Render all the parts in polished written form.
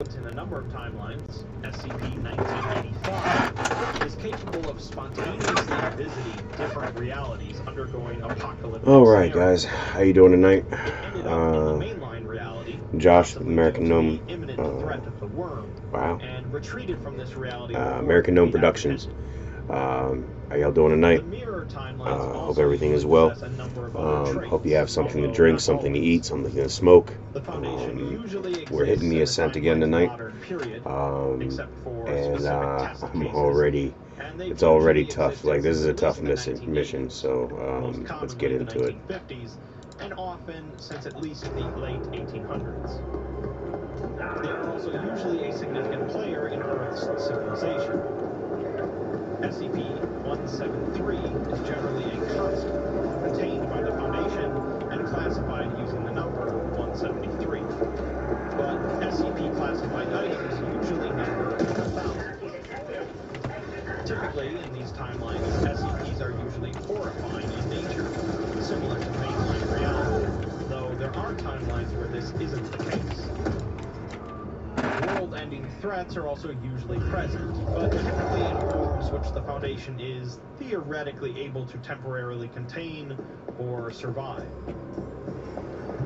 In a number of timelines, SCP-1985 is capable of spontaneously visiting different realities undergoing apocalyptic Alright scenarios. guys, how you doing tonight? It ended up in the mainline reality, Josh, possibly American due to Gnome. the imminent threat of the worm, Wow. and retreated from this reality American Gnome Productions. How y'all doing tonight? The mirror timelines Hope everything is well. possess a number of other traits, Hope you have something to although drink, not something to always. eat, something to smoke. The Foundation usually We're hitting the exists in Ascent again tonight. modern period, except for And specific test I'm cases, already, and they've it's already usually tough. existed Like, this is a since tough at least the mission, 1980s, so most let's get commonly into it. the 1950s, and often since at least the late 1800s. They are also usually a significant player in Earth's civilization. SCP-173 is generally a constant, contained by the Foundation and classified using the number 173. But SCP-classified items usually number in the thousands. Typically, in these timelines, SCPs are usually horrifying in nature, similar to mainline reality, though there are timelines where this isn't the case. World-ending threats are also usually present, but typically in forms which the Foundation is theoretically able to temporarily contain or survive.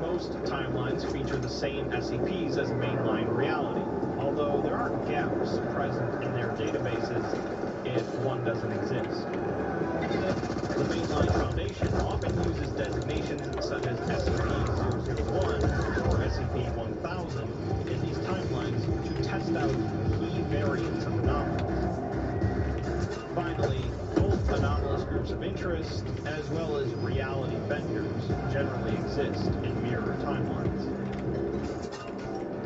Most timelines feature the same SCPs as mainline reality, although there are gaps present in their databases if one doesn't exist. The mainline Foundation often uses designations such as SCP-001 or SCP-1000 in these timelines to test out key variants of anomalies. Finally, both anomalous groups of interest as well as reality benders generally exist in mirror timelines.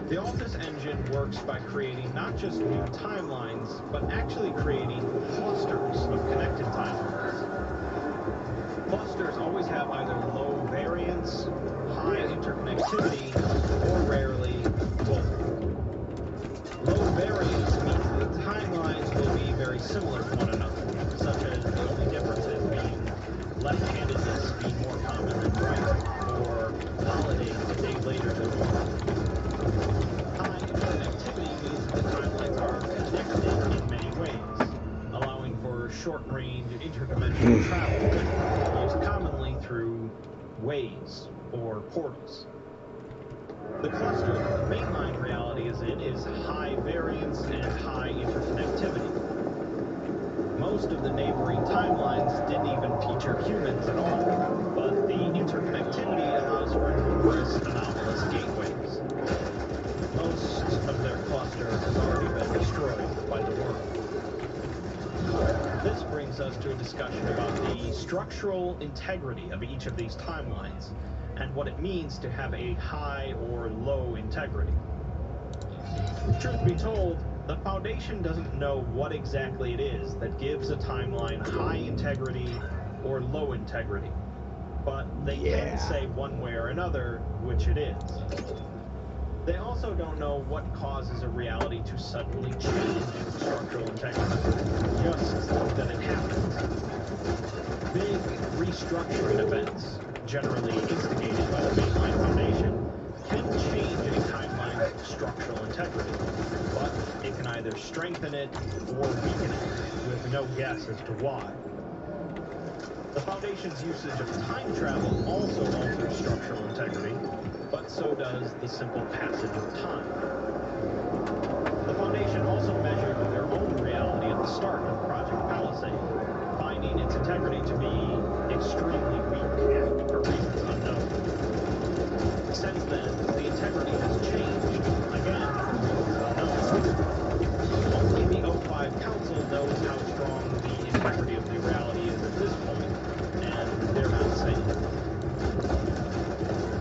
The Altus engine works by creating not just new timelines, but actually creating clusters of connected timelines. Clusters always have either low variance, high interconnectivity, or rarely both. Low variance means that the timelines will be very similar to one another, such as the only differences being left-handedness being more common than right, or holidays a day later than normal. High interconnectivity means that the timelines are connected in many ways, allowing for short-range interdimensional travel, most commonly through ways or portals. The cluster that the mainline reality is in is high variance and high interconnectivity. Most of the neighboring timelines didn't even feature humans at all, but the interconnectivity allows for numerous anomalous gateways. Most of their cluster has already been destroyed by the worm. This brings us to a discussion about the structural integrity of each of these timelines, and what it means to have a high or low integrity. Truth be told, the Foundation doesn't know what exactly it is that gives a timeline high integrity or low integrity, but they can say one way or another which it is. They also don't know what causes a reality to suddenly change structural integrity, just that it happens. Big restructuring events, generally instigated by the mainline Foundation, can change a timeline's structural integrity, but it can either strengthen it or weaken it, with no guess as to why. The Foundation's usage of time travel also alters structural integrity, but so does the simple passage of time. The Foundation also measured their own reality at the start of Project Palisade, finding its integrity to be extremely weak, for reasons unknown. Since then, the integrity has changed, again, for reasons unknown. Only the O5 Council knows how strong the integrity of the reality is at this point, and they're not saying it.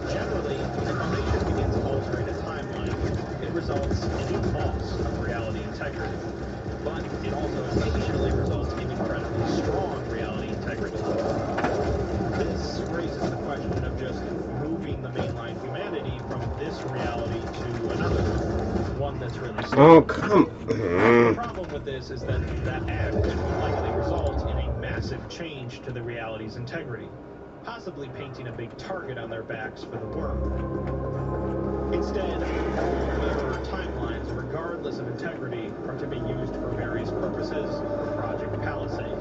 Generally, when the Foundation begins altering a timeline, it results in a loss of reality integrity. But it also occasionally results in incredibly strong reality integrity. This raises the question of just moving the mainline humanity from this reality to another one that's really stable. Oh, come on. The problem with this is that that act would likely result in a massive change to the reality's integrity, possibly painting a big target on their backs for the worm. Instead, all mirror timelines timelines, regardless of integrity, are to be used for various purposes for Project Palisade,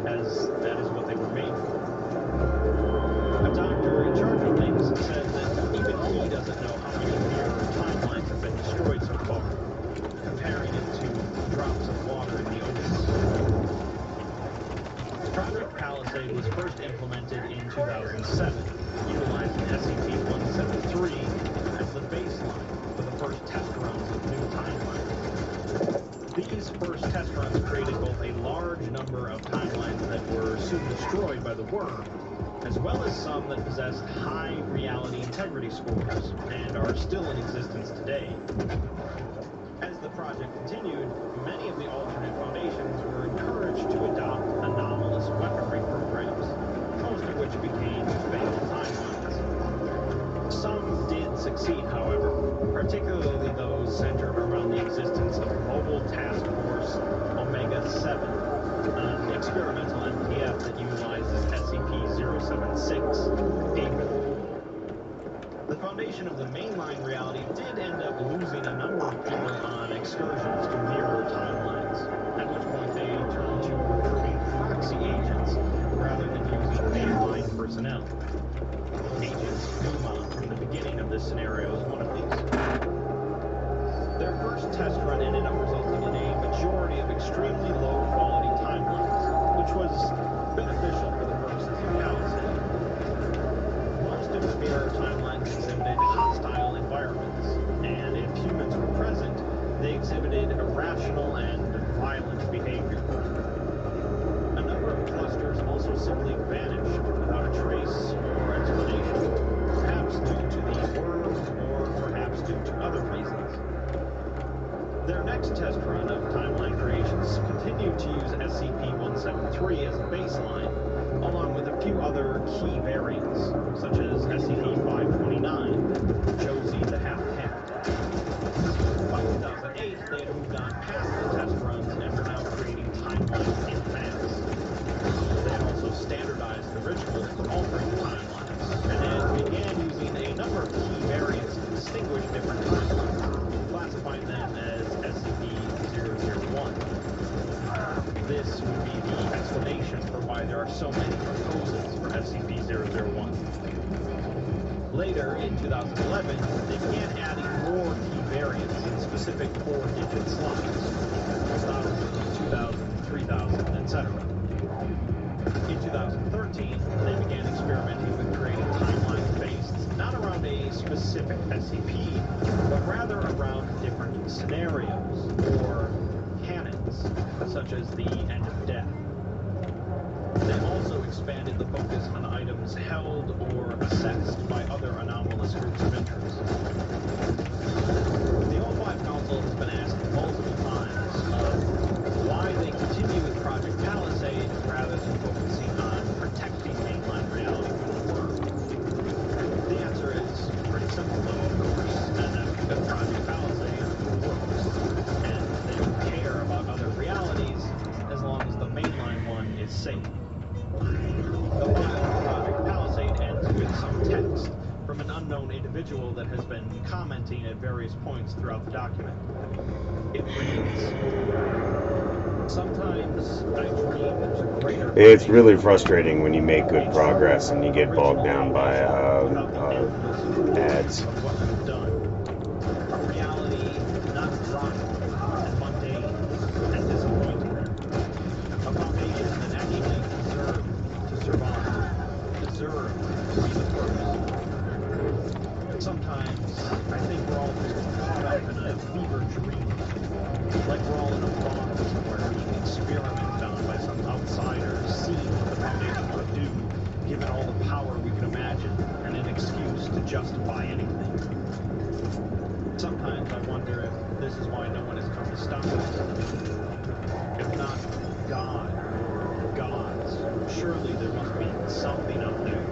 as that is what they were made for. A doctor in charge of things says that even he doesn't know how many mirror timelines have been destroyed so far, comparing it to drops of water in the ocean. Project Palisade was first implemented in 2007, utilizing SCP-173 as the baseline for the first test runs of new timelines. These first test runs created both a large number of timelines that were soon destroyed by the worm, as well as some that possessed high reality integrity scores and are still in existence today. As the project continued, many of the alternate foundations were encouraged to adopt anomalous weaponry programs, most of which became fatal timelines. Some did succeed, however, particularly those centered around the existence of Mobile Task Force Omega-7, an experimental MPF that utilizes SCP-076, April. The foundation of the mainline reality did end up losing a number of people on excursions to mirror timelines, at which point they turned to recruiting proxy agents rather than using mainline personnel. Agent Numa from the beginning of this scenario is one of these. Their first test run ended up resulting in a majority of extremely low quality timelines, which was beneficial for the purposes of Palisade. Most of the mirror timelines exhibited hostile environments, and if humans were present, they exhibited irrational and violent behavior. A number of clusters also simply vanished without a trace or explanation, perhaps due to the worms or perhaps due to other reasons. Their next test run of timeline creations continued to use SCP-173 as a baseline, along with a few other key variants, such as SCP-529, Josie the Half-Cat. By 2008, they had moved on past the test runs and were now creating timelines in mass. They had also standardized the rituals for altering the timelines, and then began using a number of key variants to distinguish different timelines, classifying them as SCP-001. This would be the explanation for why there are so many proposals for SCP-001. Later, in 2011, they began adding more key variants in specific 4-digit slots, 1000, 2000, 3000, etc. In 2013, they began experimenting with creating timelines based not around a specific SCP, but rather around different scenarios, or canons, such as the End of Death. They also expanded the focus on items held or assessed by other anomalous groups of interest. The O5 Council has been asked multiple times why they continue with Project Palisade rather than focusing on protecting mainline reality from the worm. The answer is pretty simple, though, of course, and that's because Project Palisade works, and they don't care about other realities as long as the mainline one is safe. The file for Project Palisade ends with some text from an unknown individual that has been commenting at various points throughout the document. It reads, "Sometimes I dream there's a greater..." It's really frustrating when you make good progress and you get bogged down by ads. Of what we've done. A reality not rotten and mundane and disappointing. A foundation that actually deserved to survive, deserved to be the first. Sometimes I think we're all just caught up in a fever dream, like we're all in a bar somewhere being experimented on by some outsider, seeing what the foundation would do, given all the power we can imagine, and an excuse to justify anything. Sometimes I wonder if this is why no one has come to stop us. If not God or gods, surely there must be something out there.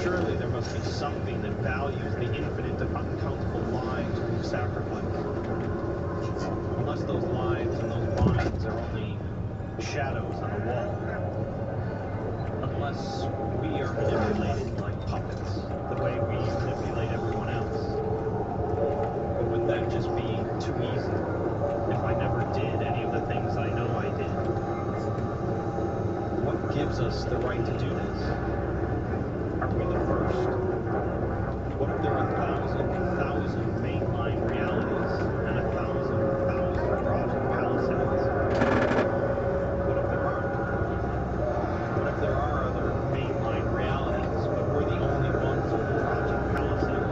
Surely there must be something that values the infinite of uncountable lives we've sacrificed. Unless those lives and those minds are only shadows on a wall. Unless we are manipulated like puppets, the way we manipulate everyone else. But wouldn't that just be too easy? us the right to do this? Are we the first? What if there are 1,000 mainline realities and 1,000 Project Palisades? What if there aren't? What if there are other mainline realities, but we're the only ones with Project Palisade?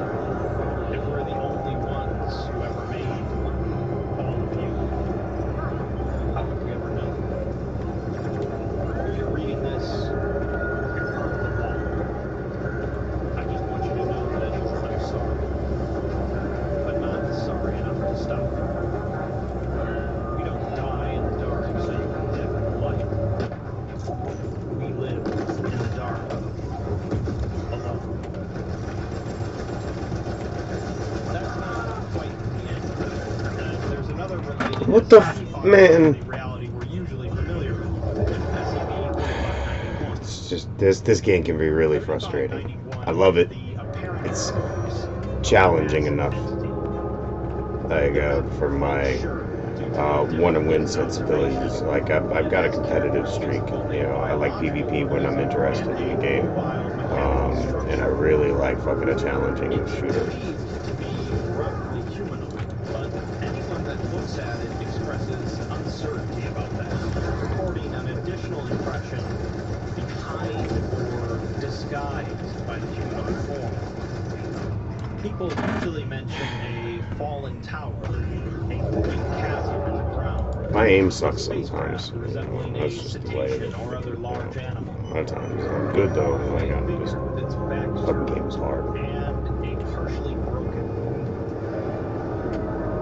If we're the only ones who ever made all of you, how would we ever know? If you're reading this, you're part of the ball. I just want you to know that I'm sorry, but not sorry enough to stop. We don't die in the dark so you can live in the light. We live in the dark, alone. That's not quite the end. There's another related What the man? reality we're usually familiar with. SCP-4591. It's just this game can be really frustrating. I love it. It's challenging enough. Like for my want to win sensibilities. Like I've got a competitive streak. You know, I like PvP when I'm interested in the game, and I really like fucking a challenging shooter. Anyone that looks at it expresses uncertainty about that, reporting an additional impression behind or disguised by the humanoid form. People usually mention a fallen tower, a moving chasm in the ground. My aim sucks sometimes. Resembling That's a just the way it is. cetacean or other large animal. A lot of times I'm good though. Like I'm just With its back fucking game's hard. and a partially broken wound.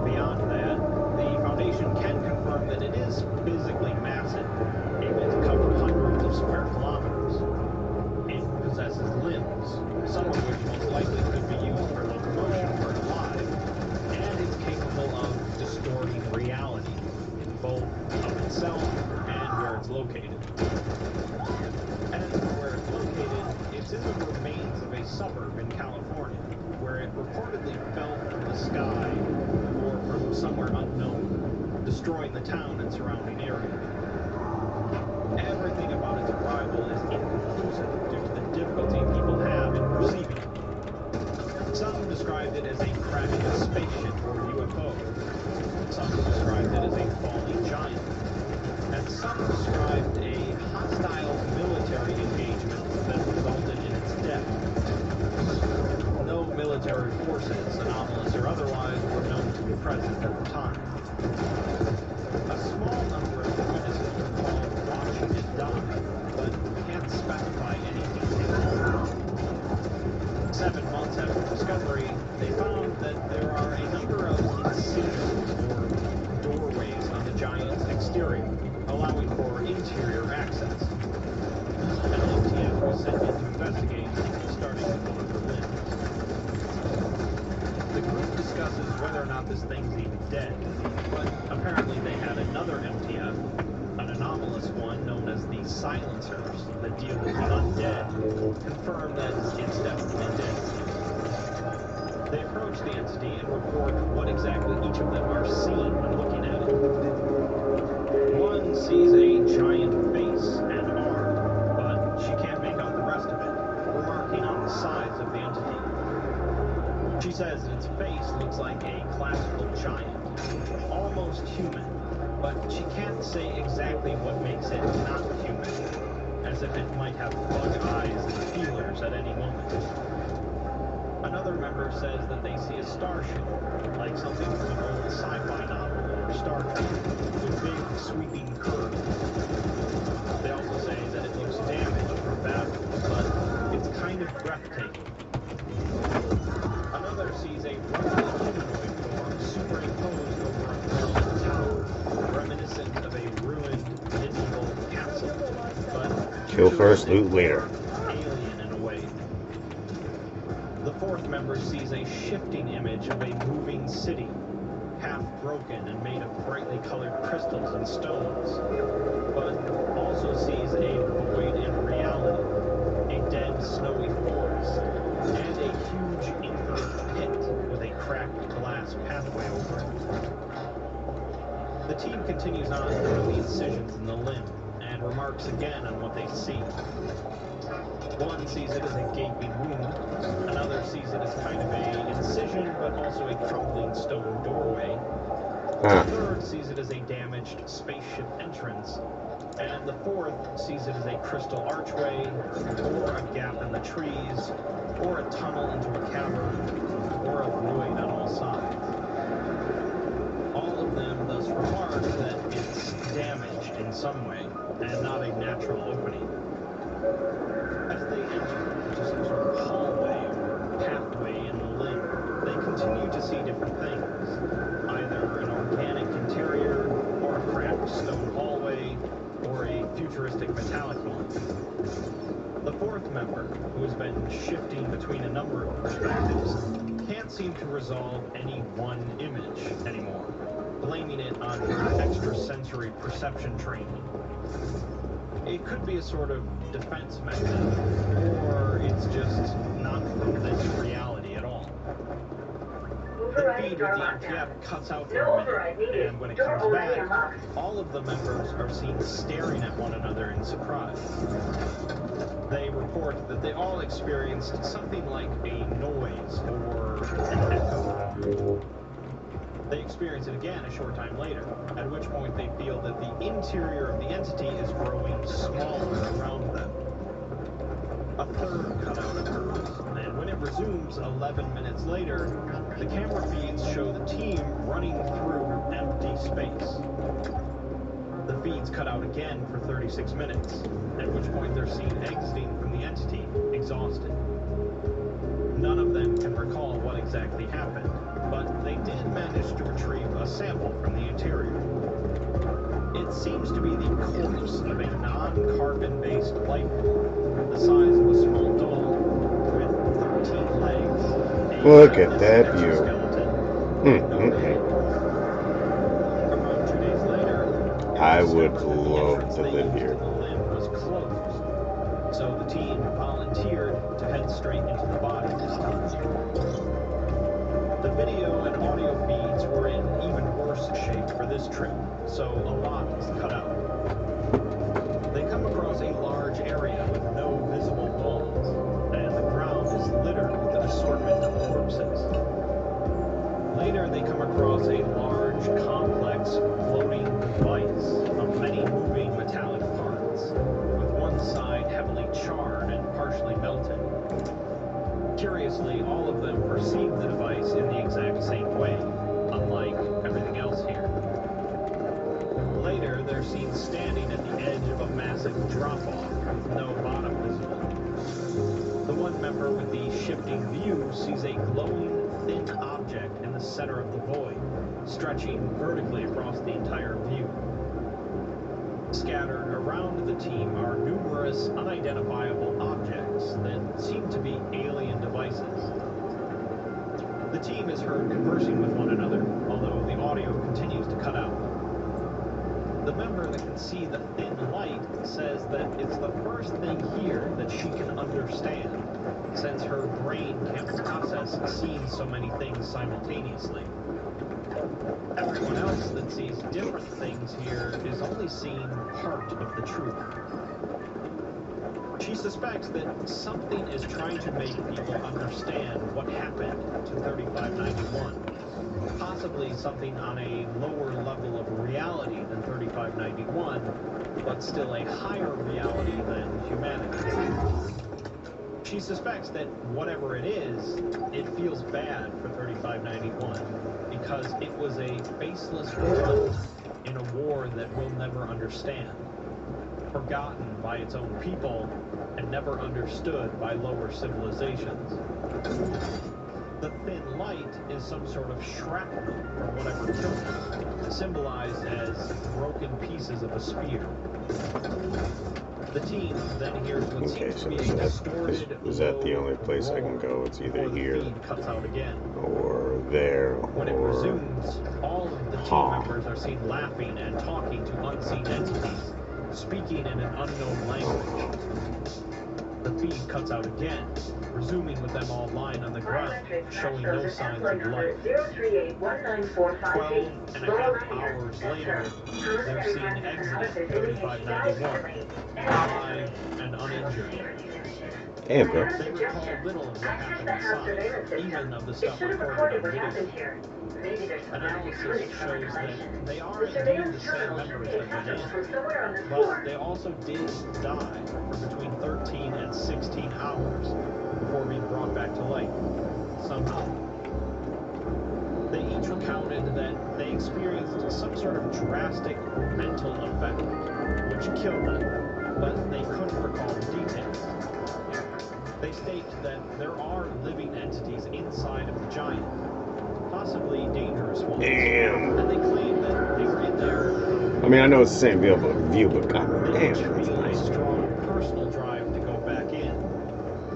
Beyond that, the Foundation can confirm that it is physically massive, able to cover hundreds of square kilometers. It possesses limbs, some of which most likely could be used for locomotion were alive, and it's capable of distorting reality, both of itself and where it's located. As for where it's located, it's in the remains of a suburb in California, where it reportedly fell from the sky or from somewhere unknown, destroying the town and surrounding area. Everything about its arrival is inconclusive due to the difficulty people have in perceiving it. Some described it as a crashing spaceship or UFO. Some described it as a falling giant. And some described a hostile military engagement that resulted in its death. No military forces, anomalous or otherwise, were known to be present at the time. A small number of the witnesses recalled watching it die, but can't specify any details. 7 months after discovery, they found that there are a number of incisions or doorways on the giant's exterior, allowing for interior access. An LTF was sent in to investigate, starting with one of the limbs. The group discusses whether or not this thing's even dead, but apparently they had another MTF, an anomalous one known as the Silencers, that deal with the undead, confirm that it's definitely dead. They approach the entity and report what exactly each of them are seeing when looking at it. One sees a giant face and arm, but she can't make out the rest of it, remarking on the size of the entity. She says its face looks like a classical giant, almost human, but she can't say exactly what makes it not human, as if it might have bug eyes and feelers at any moment. Another member says that they see a starship, like something from an old sci-fi novel or Star Trek, with big sweeping curves. They also say that it looks damaged from battle, but it's kind of breathtaking. Another sees a roughly humanoid form superimposed over a golden tower, reminiscent of a ruined medieval castle, but Kill first, loot later. alien in a way. The fourth member sees a shifting image of a moving city, half broken and made of brightly colored crystals and stones, but also sees a void in reality, a dead snowy forest, and a huge infinite pit with a cracked glass pathway over it. The team continues on through the incisions in the limb and remarks again on what they see. One sees it as a gaping wound, another sees it as kind of a incision, but also a crumbling stone doorway. The third sees it as a damaged spaceship entrance, and the fourth sees it as a crystal archway, or a gap in the trees, or a tunnel into a cavern, or a void on all sides. All of them thus remark that it's damaged in some way, and not a natural opening. As they enter into some sort of hallway or pathway in the limb, they continue to see different things, either an organic interior, or a cracked stone hallway, or a futuristic metallic one. The fourth member, who has been shifting between a number of perspectives, can't seem to resolve any one image anymore, blaming it on her extrasensory perception training. It could be a sort of defense mechanism, or it's just not from this reality at all. The feed with the MPF cuts out for a minute, and when it comes back, all of the members are seen staring at one another in surprise. They report that they all experienced something like a noise or an echo. They experience it again a short time later, at which point they feel that the interior of the entity is growing smaller around them. A third cutout occurs, and when it resumes 11 minutes later, the camera feeds show the team running through empty space. The feeds cut out again for 36 minutes, at which point they're seen exiting from the entity, exhausted. None of them can recall what exactly happened, but they did manage to retrieve a sample from the interior. It seems to be the corpse of a non-carbon-based life form, the size of a small doll, with 13 legs. Look at that view. Around 2 days later, I would love to live here. The limb was closed, so the team volunteered to head straight into the body this time. The video and audio feeds were in even worse shape for this trip, so a lot was cut out. They come across a large area with no visible walls, and the ground is littered with an assortment of corpses. Later, they come across a large, complex, floating device of many moving metallic parts, with one side heavily charred and partially melted. Curiously, all of them perceive the device in the exact same way, unlike everything else here. Later, they're seen standing at the edge of a massive drop-off with no bottom visible. The one member with the shifting view sees a glowing, thin object in the center of the void, stretching vertically across the entire view. Scattered around the team are numerous unidentifiable objects that seem to be alien devices. The team is heard conversing with one another, although the audio continues to cut out. The member that can see the thin light says that it's the first thing here that she can understand, since her brain can't process seeing so many things simultaneously. Everyone else that sees different things here is only seeing part of the truth. She suspects that something is trying to make people understand what happened to 3591. Possibly something on a lower level of reality than 3591, but still a higher reality than humanity. She suspects that whatever it is, it feels bad for 3591, because it was a faceless grunt in a war that we'll never understand, forgotten by its own people and never understood by lower civilizations. The thin light is some sort of shrapnel or whatever killed it, symbolized as broken pieces of a spear. The team then hears what seems to be a distorted, is that the only place I can go? It's either here cuts out again. or there, when it resumes, all of the team members are seen laughing and talking to unseen entities, speaking in an unknown language. The feed cuts out again, resuming with them all lying on the ground, showing no signs of life. 12 and a half hours later, they're seen exiting 3591, alive and uninjured. Damn, bro. They recall little of what happened inside, even of the stuff recorded on video. Analysis shows that they are indeed the same members that went in, but they also did die for between 13 and 16 hours before being brought back to life, somehow. They each recounted that they experienced some sort of drastic mental effect, which killed them, but they couldn't recall the details. They state that there are living entities inside of the giant, possibly dangerous ones. Damn. And they claim that they were in there. I mean, I know it's the same view, but god They damn, each that's feel a nice. strong personal drive to go back in.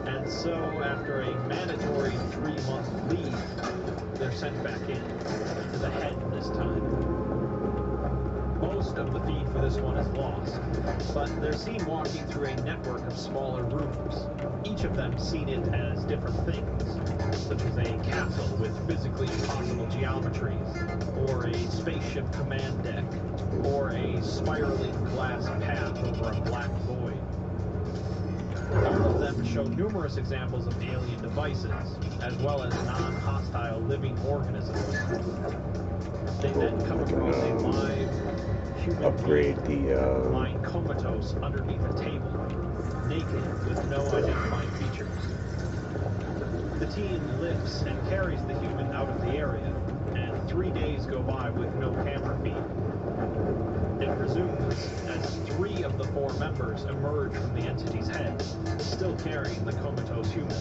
And so, after a mandatory 3-month leave, they're sent back in, to the head this time. Most of the feed for this one is lost, but they're seen walking through a network of smaller rooms, each of them seen it as different things, such as a castle with physically impossible geometries, or a spaceship command deck, or a spiraling glass path over a black void. All of them show numerous examples of alien devices, as well as non-hostile living organisms. They then come across a live human Upgrade being the lying comatose underneath a table, naked with no identifying features. The team lifts and carries the human out of the area, and 3 days go by with no camera feed. It resumes as 3 of the 4 members emerge from the entity's head, still carrying the comatose human.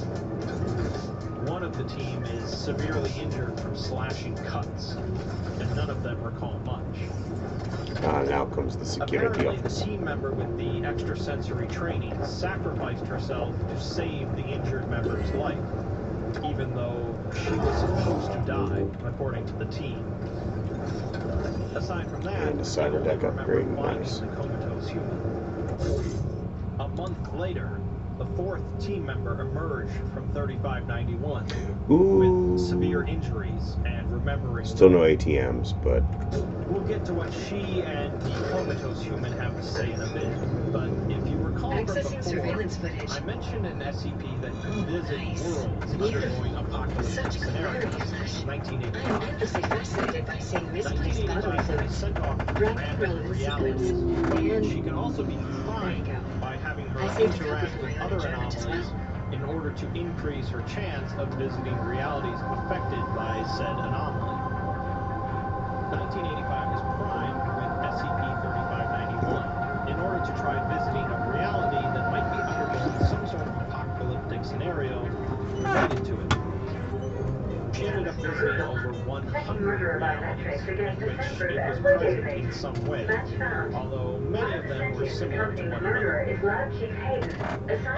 One of the team is severely injured from slashing cuts, and none of them recall much. now comes the security Apparently, the office. team member with the extrasensory training sacrificed herself to save the injured member's life, even though she was supposed to die, according to the team. Aside from that, And the cyber they deck only remember upgrade, finding nice. the comatose human. A month later, the 4th team member emerged from 3591 Ooh. with severe injuries and remembering. Still no ATMs, but We'll get to what she and the comatose human have to say in a bit, but if you recall from Accessing surveillance before, footage. I mentioned in SCP that you visit Nice. worlds undergoing apocalyptic Such scenarios. clarity, Flash. I'm 1985. endlessly fascinated by seeing misplaced bodily 1985 is fluids. sent off to Rapid random relevant realities, sequence. but And she can also be there primed you go. by having her I saved a copy interact for with you in other German as anomalies well. in order to increase her chance of visiting realities affected by said anomaly. 1985 is primed with SCP-3591 in order to try visiting a reality that might be undergoing some sort of apocalyptic scenario related to it. She ended up visiting over 100 realities in which it was present in some way, although many of them were similar to one another. A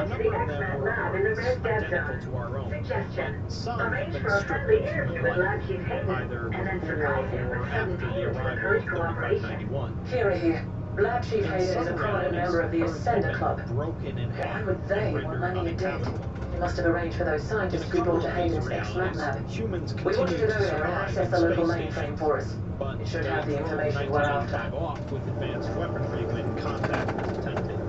number of them were Earths identical to our own, but some have been stripped of human life, either before or after the arrival of 3591. Fury here. Lab Chief In Hayden is some a prominent realities, member of the Earth had Ascent been Club. broken in Why half would and they want rendered money and debt? uninhabitable. He must have arranged for those In scientists a to be couple brought to of these Hayden's ex-mat realities, lab. humans We want you continued to to go there and survive access in the local space mainframe stations, for us. but It should they have the drove information we're after. 1985 off with advanced weaponry when contact was attempted.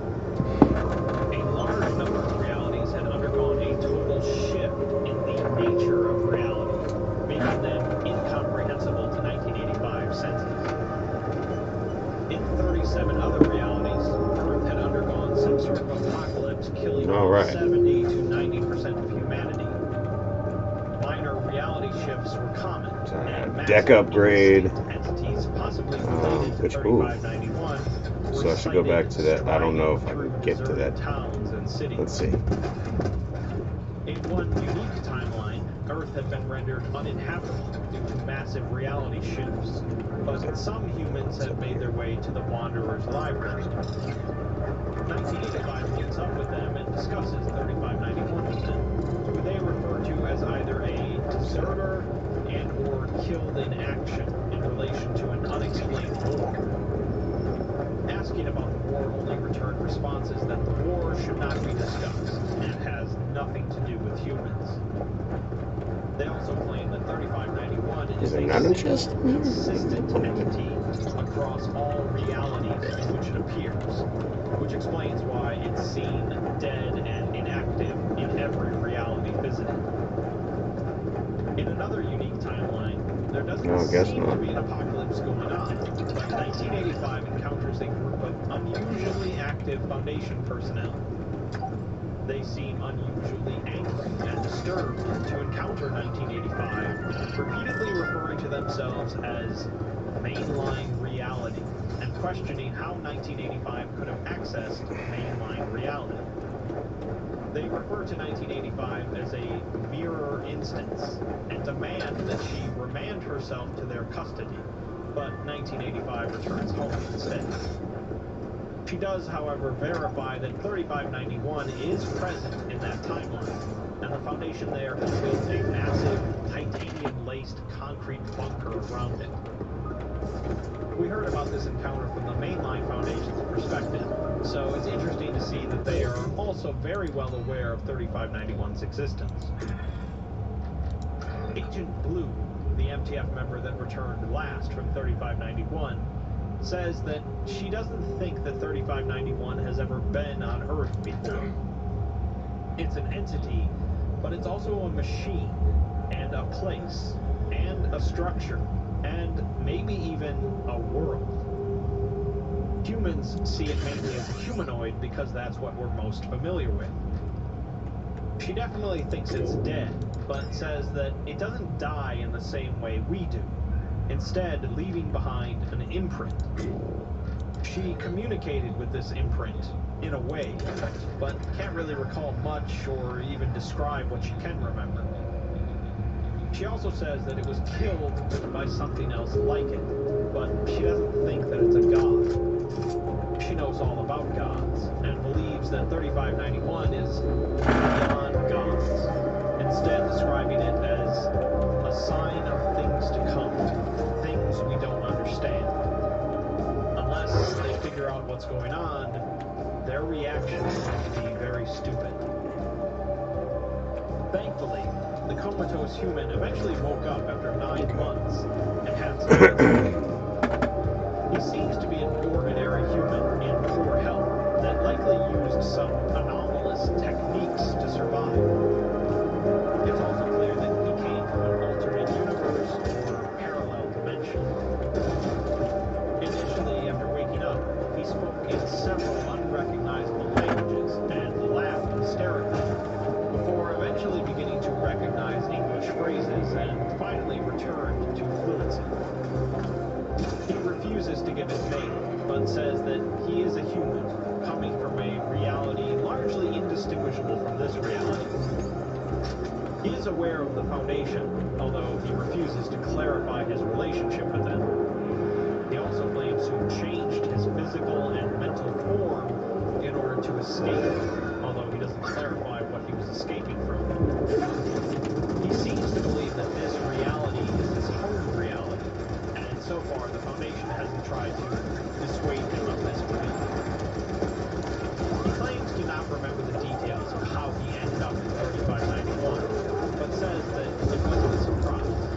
A large number of realities had undergone a total shift in the nature of reality, making them incomprehensible to 1985 senses. In 37 other realities, Earth had undergone some sort of apocalypse, killing All right. 70 to 90% of humanity. Minor reality shifts were common, and deck massive upgrade. indistinct entities possibly related to Which, ooh. 3591 were So I should go back to that. I don't know if I striding can get to through that. deserted towns and cities. Let's see. In one unique timeline, Earth had been rendered uninhabitable due to massive reality shifts, but some humans had made their way to the Wanderer's library. 1985 meets up with them and discusses 3591 with them, who they refer to as either a deserter and or killed in action in relation to an unexplained war. Asking about the war only returned responses that the war should not be discussed and has nothing to do with humans. They also claim that 3591 is it a not single, interesting? consistent entity across all realities in which it appears, which explains why it's seen dead and inactive in every reality visited. In another unique timeline, there doesn't No, I guess seem not. to be an apocalypse going on, but 1985 encounters a group of unusually active Foundation personnel. They seem unusually angry and disturbed to encounter 1985, repeatedly referring to themselves as mainline reality and questioning how 1985 could have accessed mainline reality. They refer to 1985 as a mirror instance and demand that she remand herself to their custody, but 1985 returns home instead. She does, however, verify that 3591 is present in that timeline, and the Foundation there has built a massive, titanium-laced concrete bunker around it. We heard about this encounter from the mainline Foundation's perspective, so it's interesting to see that they are also very well aware of 3591's existence. Agent Blue, the MTF member that returned last from 3591, says that she doesn't think that 3591 has ever been on Earth before. It's an entity, but it's also a machine, and a place, and a structure, and maybe even a world. Humans see it mainly as a humanoid because that's what we're most familiar with. She definitely thinks it's dead, but says that it doesn't die in the same way we do, instead leaving behind an imprint. She communicated with this imprint in a way, but can't really recall much or even describe what she can remember. She also says that it was killed by something else like it, but she doesn't think that it's a god. She knows all about gods, and believes that 3591 is beyond gods, instead describing it as a sign of things to come, things we don't understand. Unless they figure out what's going on, their reaction is going to be very stupid. Thankfully, the comatose human eventually woke up after 9 months and had some answers. He seems to be an ordinary human in poor health that likely used some anomalous techniques to survive. It's also clear that he came from an alternate universe or parallel dimension. Initially, after waking up, he spoke in several unrecognizable languages and laughed hysterically, before eventually beginning to recognize English phrases and finally returned to fluency. He refuses to give his name, but says that he is a human, coming from a reality largely indistinguishable from this reality. He is aware of the Foundation, although he refuses to clarify his relationship with them. He also claims to have changed his physical and mental form in order to escape, although he doesn't clarify what he was escaping from. He seems to believe that this reality is his home reality, and so far the Foundation hasn't tried to dissuade him of this belief. He claims to not remember the details of how he ended up in 3591, but says that it wasn't a surprise.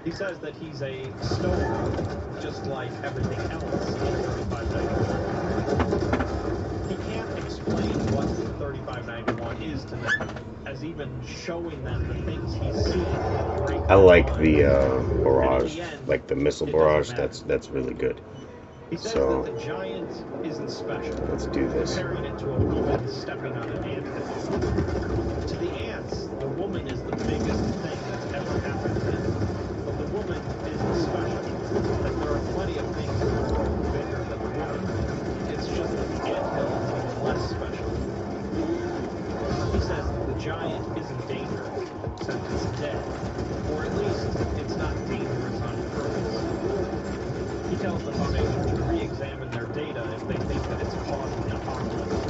He says that he's a snowbird, just like everything else in 3591. He can't explain what 3591 is to them, as even showing them the things he's seen will break I their like mind. the And in barrage, the end, like the missile it doesn't barrage. matter. That's really good. He says So that the giant isn't special, let's do this. comparing it to a woman stepping on an anthill. To the ants, the woman is the biggest thing that's ever happened to them. But the woman isn't special, as there are plenty of things that are bigger than the woman. It's just that the anthill is even less special. He says that the giant isn't dangerous, since it's dead, or at least it's not dangerous on purpose. He tells the Foundation to re-examine their data if they think that it's causing an apocalypse.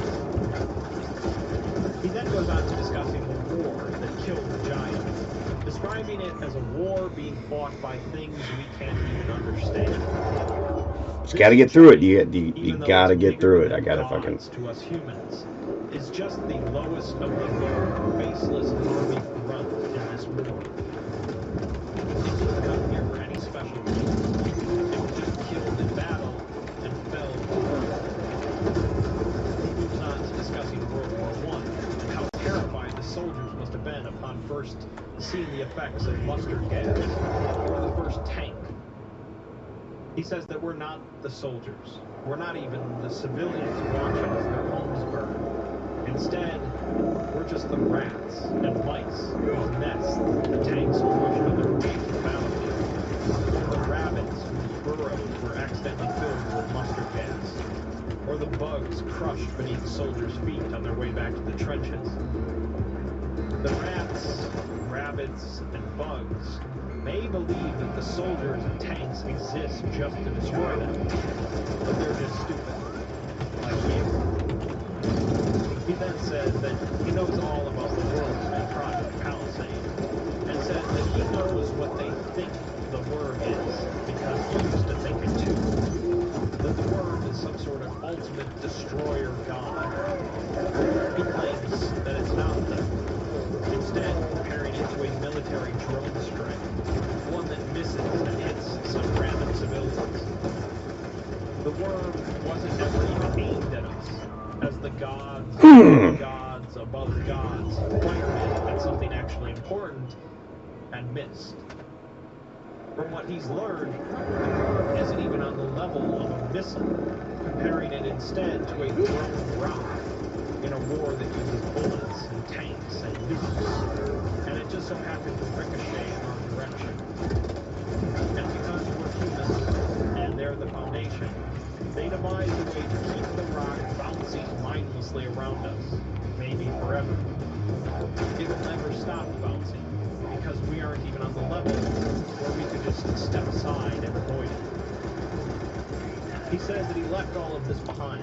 He then goes on to discussing the war that killed the giant, describing it as a war being fought by things we can't even understand. Just gotta get through it. You Even though gotta it's get through it. bigger I gotta than fucking. gods to us humans, is just the lowest of the low, faceless army grunt in this war. It didn't come here for any special reason. It was just killed in battle and fell to earth. He moves on to discussing World War I and how terrified the soldiers must have been upon first seeing the effects of mustard gas or the first tank. He says that we're not the soldiers. We're not even the civilians watching as their homes burn. Instead, we're just the rats and mice whose nests the tanks push on their way to the battlefield. Or the rabbits whose burrows were accidentally filled with mustard gas. Or the bugs crushed beneath soldiers' feet on their way back to the trenches. The rats, rabbits, and bugs may believe that the soldiers and tanks exist just to destroy them, but they're just stupid, like you. He then said that he knows all about the worm and Project Palisade, and said that he knows what they think the worm is, because he used to think it too. That the worm is some sort of ultimate destroyer god. He claims that it's not that. Instead, comparing it to a military drone strike, one that misses and hits some random civilians. The worm wasn't ever even aimed at us, as the gods, above gods, fired it at something actually important and missed. From what he's learned, the worm isn't even on the level of a missile, comparing it instead to a thrown rock in a war that uses bullets and tanks and nukes, and it just so happened to ricochet in our direction. And because we're humans, and they're the Foundation, they devised a way to keep the rock bouncing mindlessly around us, maybe forever. It will never stop bouncing, because we aren't even on the level where we could just step aside and avoid it. He says that he left all of this behind,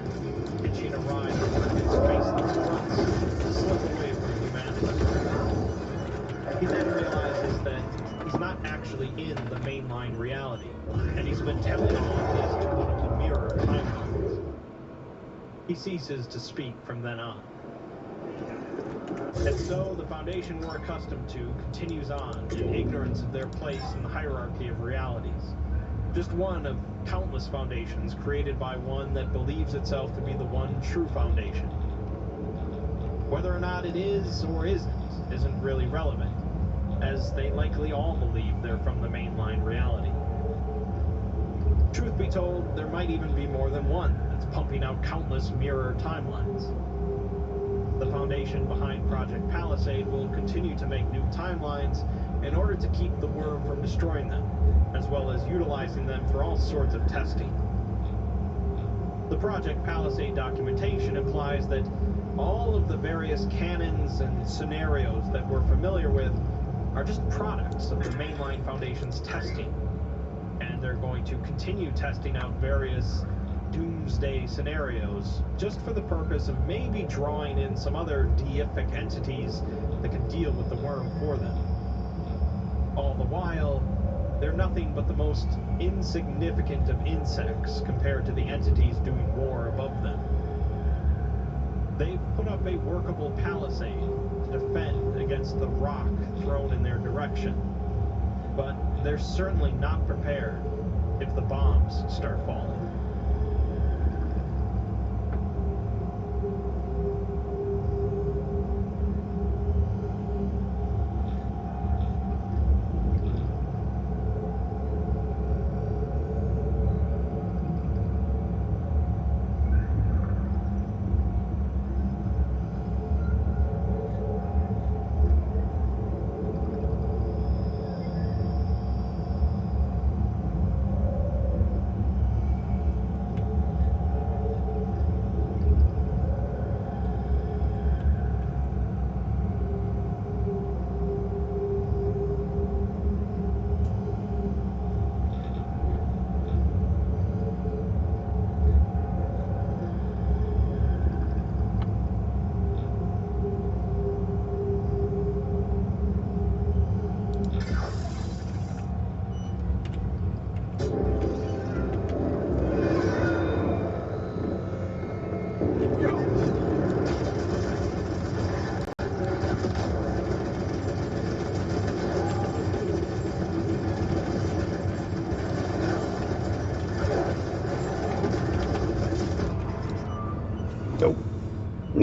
hitching a ride on one of his faceless grunts to slip away from humanity. He then realizes that he's not actually in the mainline reality, and he's been telling all of this to one of the mirror timelines. He ceases to speak from then on. And so the Foundation we're accustomed to continues on in ignorance of their place in the hierarchy of realities. Just one of countless foundations created by one that believes itself to be the one true foundation. Whether or not it is or isn't really relevant, as they likely all believe they're from the mainline reality. Truth be told, there might even be more than one that's pumping out countless mirror timelines. The Foundation behind Project Palisade will continue to make new timelines in order to keep the worm from destroying them, as well as utilizing them for all sorts of testing. The Project Palisade documentation implies that all of the various canons and scenarios that we're familiar with are just products of the mainline Foundation's testing, and they're going to continue testing out various doomsday scenarios just for the purpose of maybe drawing in some other deific entities that can deal with the worm for them. All the while, they're nothing but the most insignificant of insects compared to the entities doing war above them. They've put up a workable palisade to defend against the rock thrown in their direction, but they're certainly not prepared if the bombs start falling.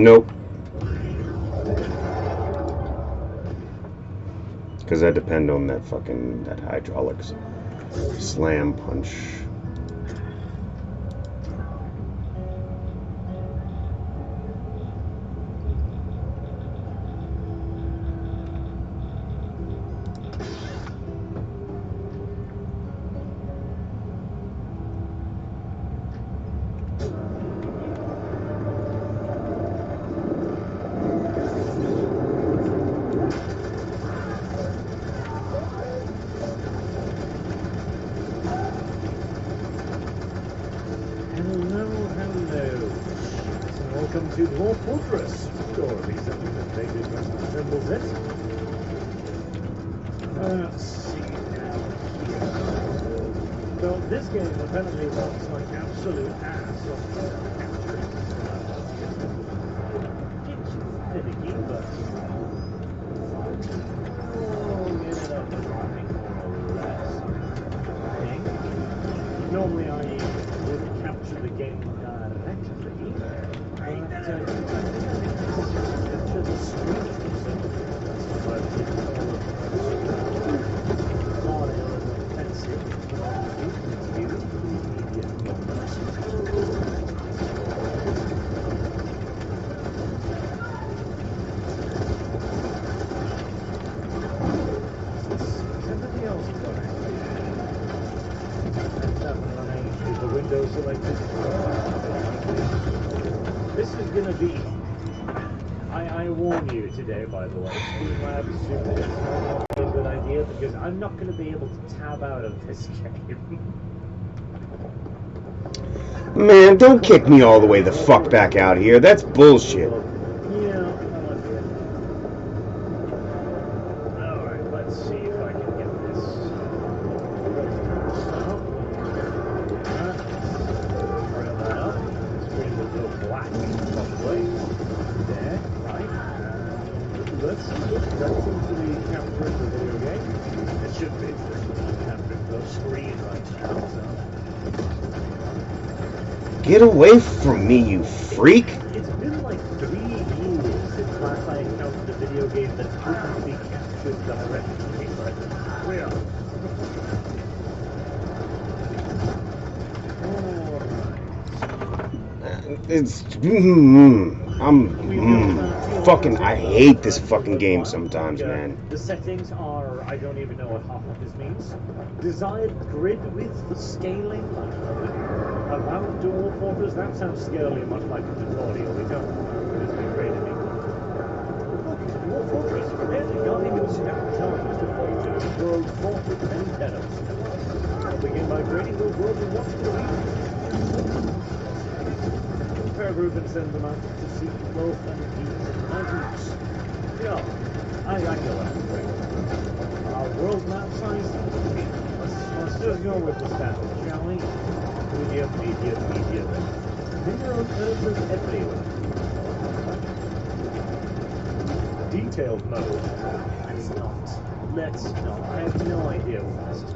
Nope. Because I depend on that hydraulics slam punch. Welcome to Dwarf Fortress, or at least something that vaguely resembles it. Let's see now here. So this game apparently looks like absolute ass on capturing. It's finicky, but we'll get it up and running more or less. I think. Normally I would capture the game directly. Capture the screen, so that's why I did all of the offensive immediate moments. Is everything else correct? The window selected. This is gonna be. I warn you today, by the way, Streamlabs is not a good idea because I'm not going to be able to tab out of this game. Man, don't kick me all the way the fuck back out here. That's bullshit. Yeah, alright, let's see if I can get this. Bring that up. Screen will go black, probably. There, right. Let's into the capture of the video game. It should be capturing the screen right now, so. Get away from me, you freak! It's been like 3 years since last I encountered a video game that couldn't be captured directly, but we are. It's fucking. I hate this fucking game sometimes, man. The settings are. I don't even know what half of this means. Desired grid width for scaling. About Dwarf Fortress. That sounds scarily much like a tutorial. We don't know. It's been great to me. Dwarf Fortress. There's a guy who spent time to forge a world fought with many terrors. Begin by grading those worlds and watch the region. Prepare a group and send them out to seek wealth and peace in the mountains. Yeah, I know that. Our world map size. Let's just go with the stats, shall we? Medium. Mineral earths everywhere. Detailed mode. Let's not. I have no idea what this is.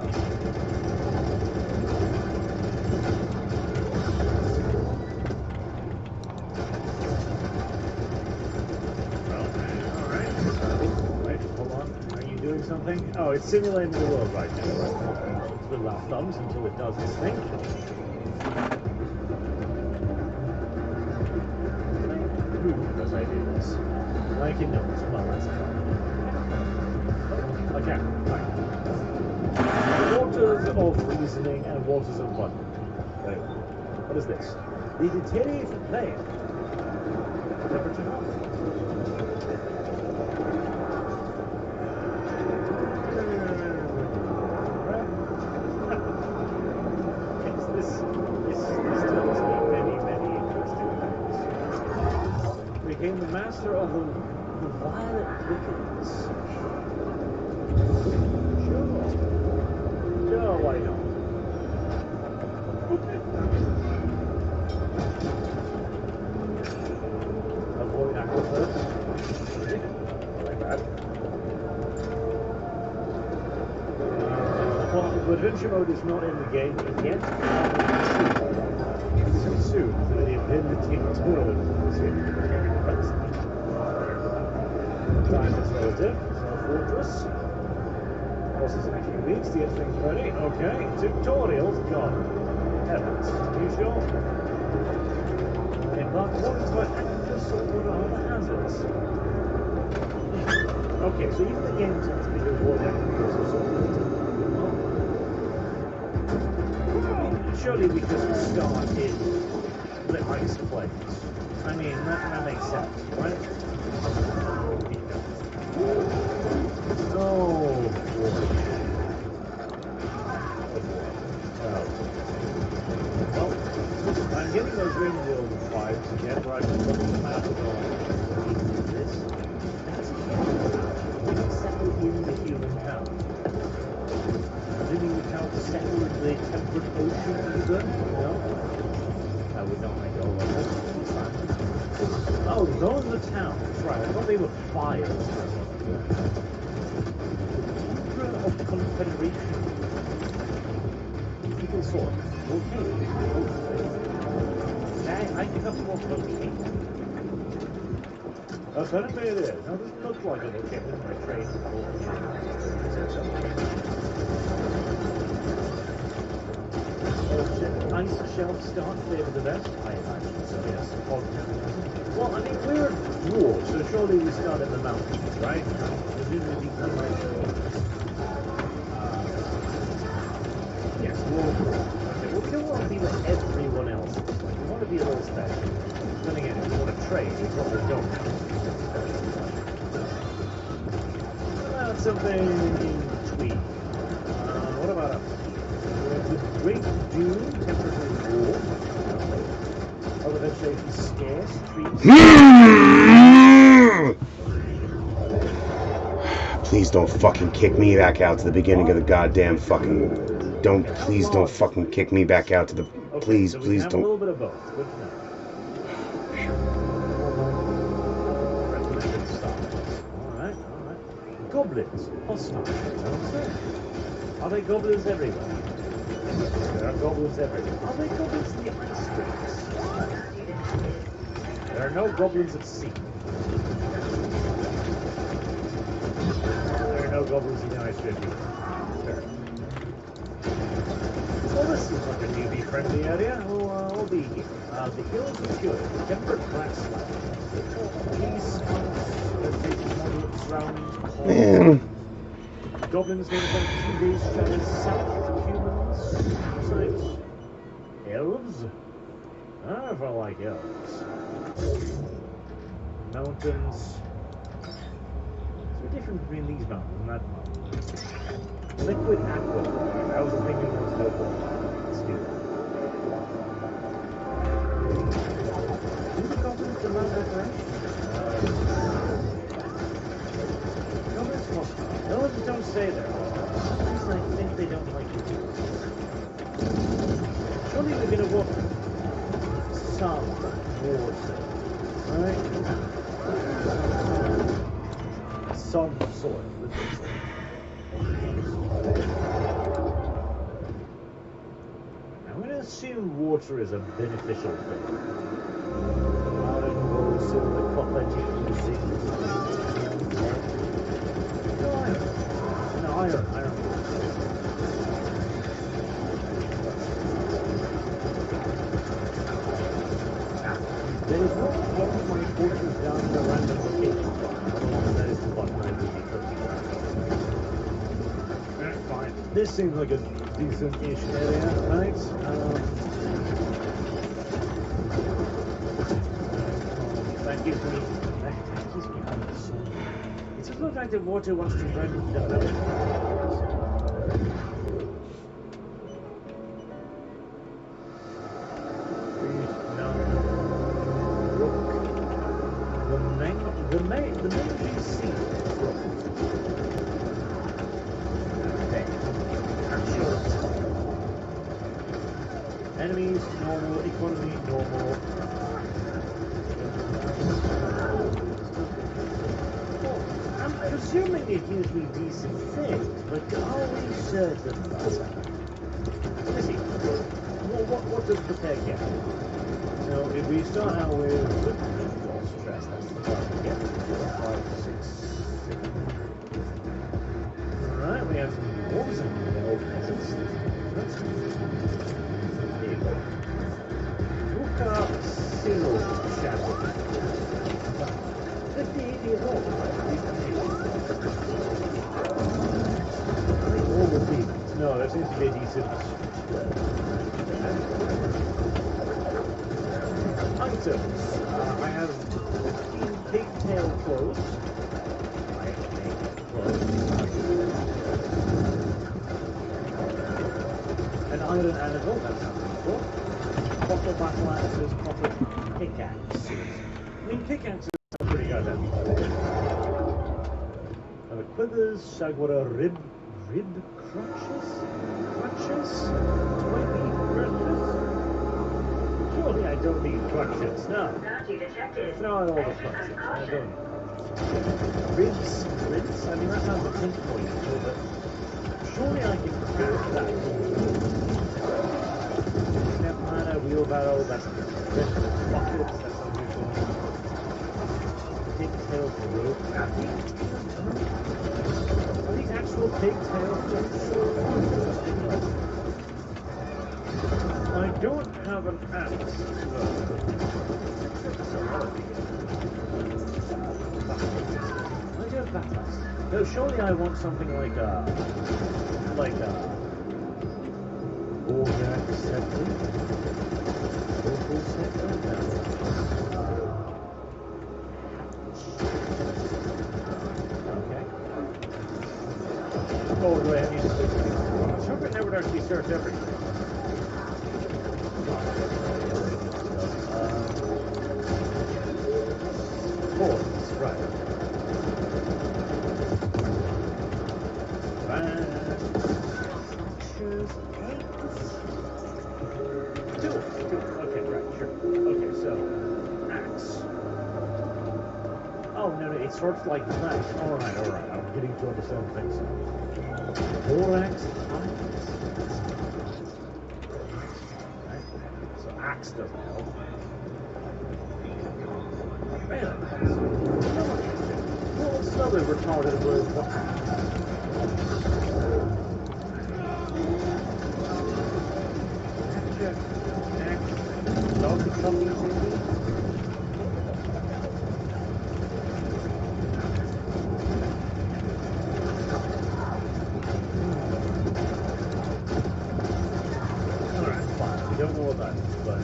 Something? Oh, it's simulating the world right now. Right? Twiddle our thumbs until it does its thing. As I do this. Like it knows. Well, that's fine. Okay, right. Waters of reasoning and waters of wonder. Wait, what is this? The deteriorated player. Temperature. Became the master of the violet wickedness. Sure, why not? Avoid aquifers. Like that. Well, the adventure mode is not in the game yet. Soon, so the ability to turn is in. Time is relative. So fortress. Process in a few weeks. The everything's ready. Okay. Tutorials gone. Heavens. You sure? Embark warnings about actors or other hazards. Okay, so even the game tells me to avoid actors or something. Surely we just start in the ice planes. I mean, that makes sense, right? Oh, boy. Well, I'm getting those radial vibes again, where I can look at the map and go, we can do this. That's again, settle in the human town. Assuming we can't settle in the temperate ocean either, no? I would not make all of this. Oh, those are the towns, right, I thought they were fires. Of Confederation. People saw it. Okay. I think that's more okay. That's what it is. Now, it doesn't look like it. Okay, with my train. Ice shelf start favor the best? I imagine so, yes. Well, I mean, we're at war, so surely we start in the mountains, right? Presumably become like yes, we'll kill one people everyone else. Like, we want to be a little special. Then again, if you want to trade, you probably don't. That's something in between. What about up? The Great Dune, temperature war. Other vegetation scarce, trees. Please don't fucking kick me back out to the beginning of the goddamn fucking. Please don't fucking kick me back out to the. Please, so please have don't. A little bit of both. Good to know. Recommended style. Alright. Goblins. Hostile. Are they goblins everywhere? There are goblins everywhere. Are they goblins in the ice streets? There are no goblins at sea. There are no goblins in the ice street. Sure. Well, this seems like a newbie-friendly area. We'll be here. The hills are good. Temperate grassland. Peace, vegetation moderate surroundings. Man. Goblins live about 2 days travel south. Humans, besides elves. I don't know if I like elves. Mountains. What's the difference between these mountains and that mountain? Liquid aqua. I was thinking it was liquid. Let's do that. Do the goblins demand operation? Goblins hostile. Elves don't stay there. Sometimes I think they don't like you too. Surely we're gonna walk some water. Alright? Some soil. I'm going to assume water is a beneficial thing. Iron, gold, silver, copper, zinc. No iron. No, iron. There is no problem when it forces down to a random location. Otherwise, that is the button I would be clicking. Fine. This seems like a decent-ish area, right? That gives me understanding. It doesn't look like the water wants to run into the mountain. The main sea. Okay. I'm sure. Enemies, normal. Economy, normal. Well, I'm presuming it gives me decent things, but are we certain about that? Let's see. what does prepare get? So if we start out with what's stress, that's the target. Yeah. 5, 6, 7. Alright, we have some dwarves and peasants. There you go. Look up Seal Shadow. 50 years old, right? I think all the demons. No, that seems to be a decent items. I have 15 pigtail clothes. An iron anvil, that sounds useful. Copper battle axes, copper pickaxes. I mean, pickaxes are pretty goddamn good. Quivers, sagwara rib crutches? Crutches? Do I need crutches? Surely I don't need crutches. No. Bounty detected. Throw out all the crutches. I don't need ribs, sprints? I mean, that sounds a bit more useful, but surely I can craft that. Step ladder, wheelbarrow, that's buckets, that's unusual. Pigtail rope. Are these actual pigtails? I don't have an axe. I don't have that. No, surely I want something like a Warjack scepter. Vocal scepter? No. Okay. Oh, do I have any specific? Something that would actually search everything. Horns, right. Okay, right, sure. Okay, so axe. Oh no, it's sort of like that. Alright, I'm getting to understand things now. More axe, right. So axe doesn't help. Man, what's another retarded word for axe? Dog something maybe? Alright, fine. We don't know what that is, but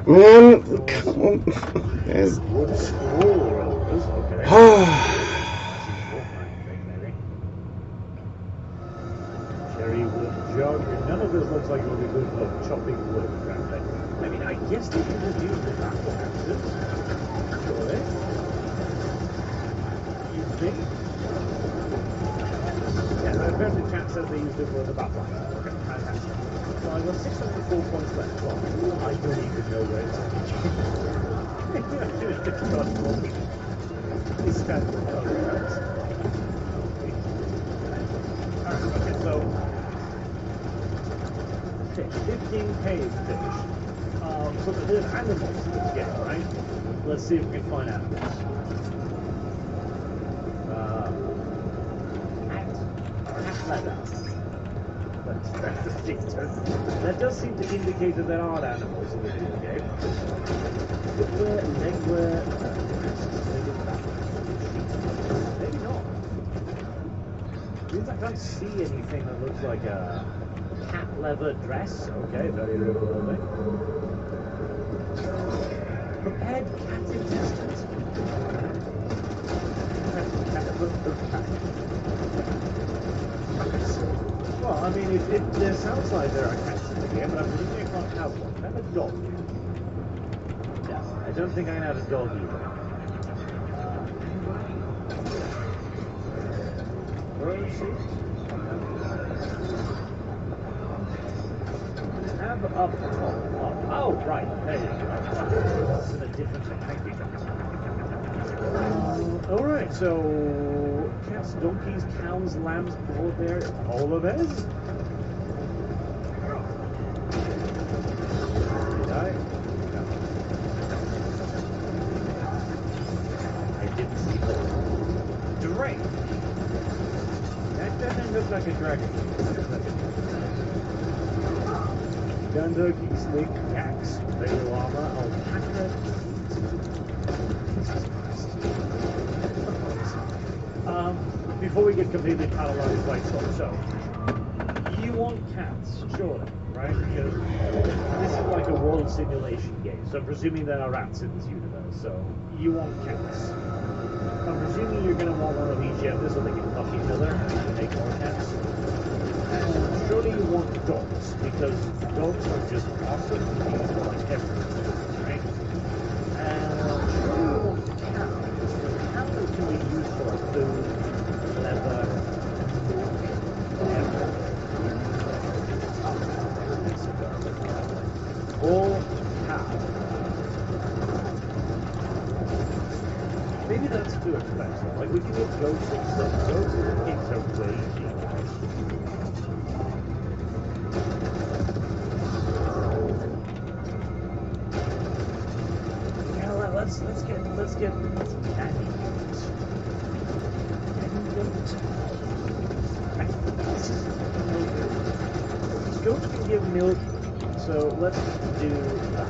Man, come on. There's... wood scroll rollers, okay. Cherry wood jug. None of this looks like it would be good for chopping wood, frankly. I mean, I guess they could just use the battle axes. Surely. You think? Yeah, apparently chat says they used it for the battle axes. Okay, fantastic. So I've got 604 points left. Well, I don't even know where it's at. It's standard. Alright, okay, so fish, 15 cave fish. So there's animals to get, right? Let's see if we can find animals. Cat leather. That does seem to indicate that there are animals in the video game. Footwear, legwear, maybe not. Means I can't see anything that looks like a cat leather dress. Okay, very revealing. Prepared cat intestines. Well, I mean, there sounds like there are cats in the game, but I'm thinking I can't have one. Can I have a dog? No, I don't think I can have a dog either. Bird seat? have up top. Oh, right. There you go. This is a different thing. Thank you, alright, so cats, donkeys, cows, lambs, polar bears, polar bears? Did I? No. I didn't see that. Dragon. That doesn't look like a dragon. Gun turkey, snake, yaks, bear llama, alpaca. Before we get completely paralyzed by stuff, so you want cats, surely, right? Because this is like a world simulation game, so I'm presuming there are rats in this universe, so you want cats. I'm presuming you're going to want one of each gender so they can fuck each other and make more cats. And surely you want dogs, because dogs are just awesome and used for like everything, right? And surely you want cows, because cows can be used for like food, leather, whatever. All cows. Maybe that's too expensive. Like, we can get goats and stuff. Goats and pigs are way cheaper. Yeah, let's get nanny goats. Goats can give milk, so let's do that.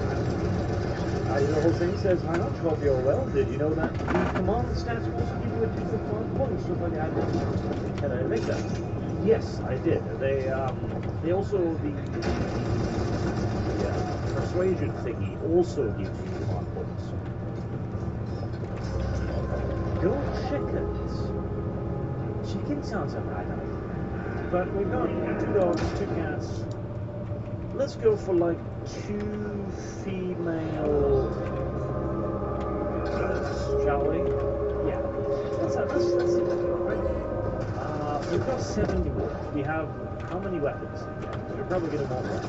The whole thing says, I'm not sure if you're well. Did you know that the command stats will also give you additional command points, just like I did? Can I make that? Yes, I did. They also, the persuasion thingy also gives you command points. Go chickens. Chicken sounds about right. But we've got 2 dogs, 2 cats. Let's go for like 2 female goats, shall we? Yeah. Let's see that, right? We've got 7 dwarves. We have how many weapons? Yeah, we're probably going to want one.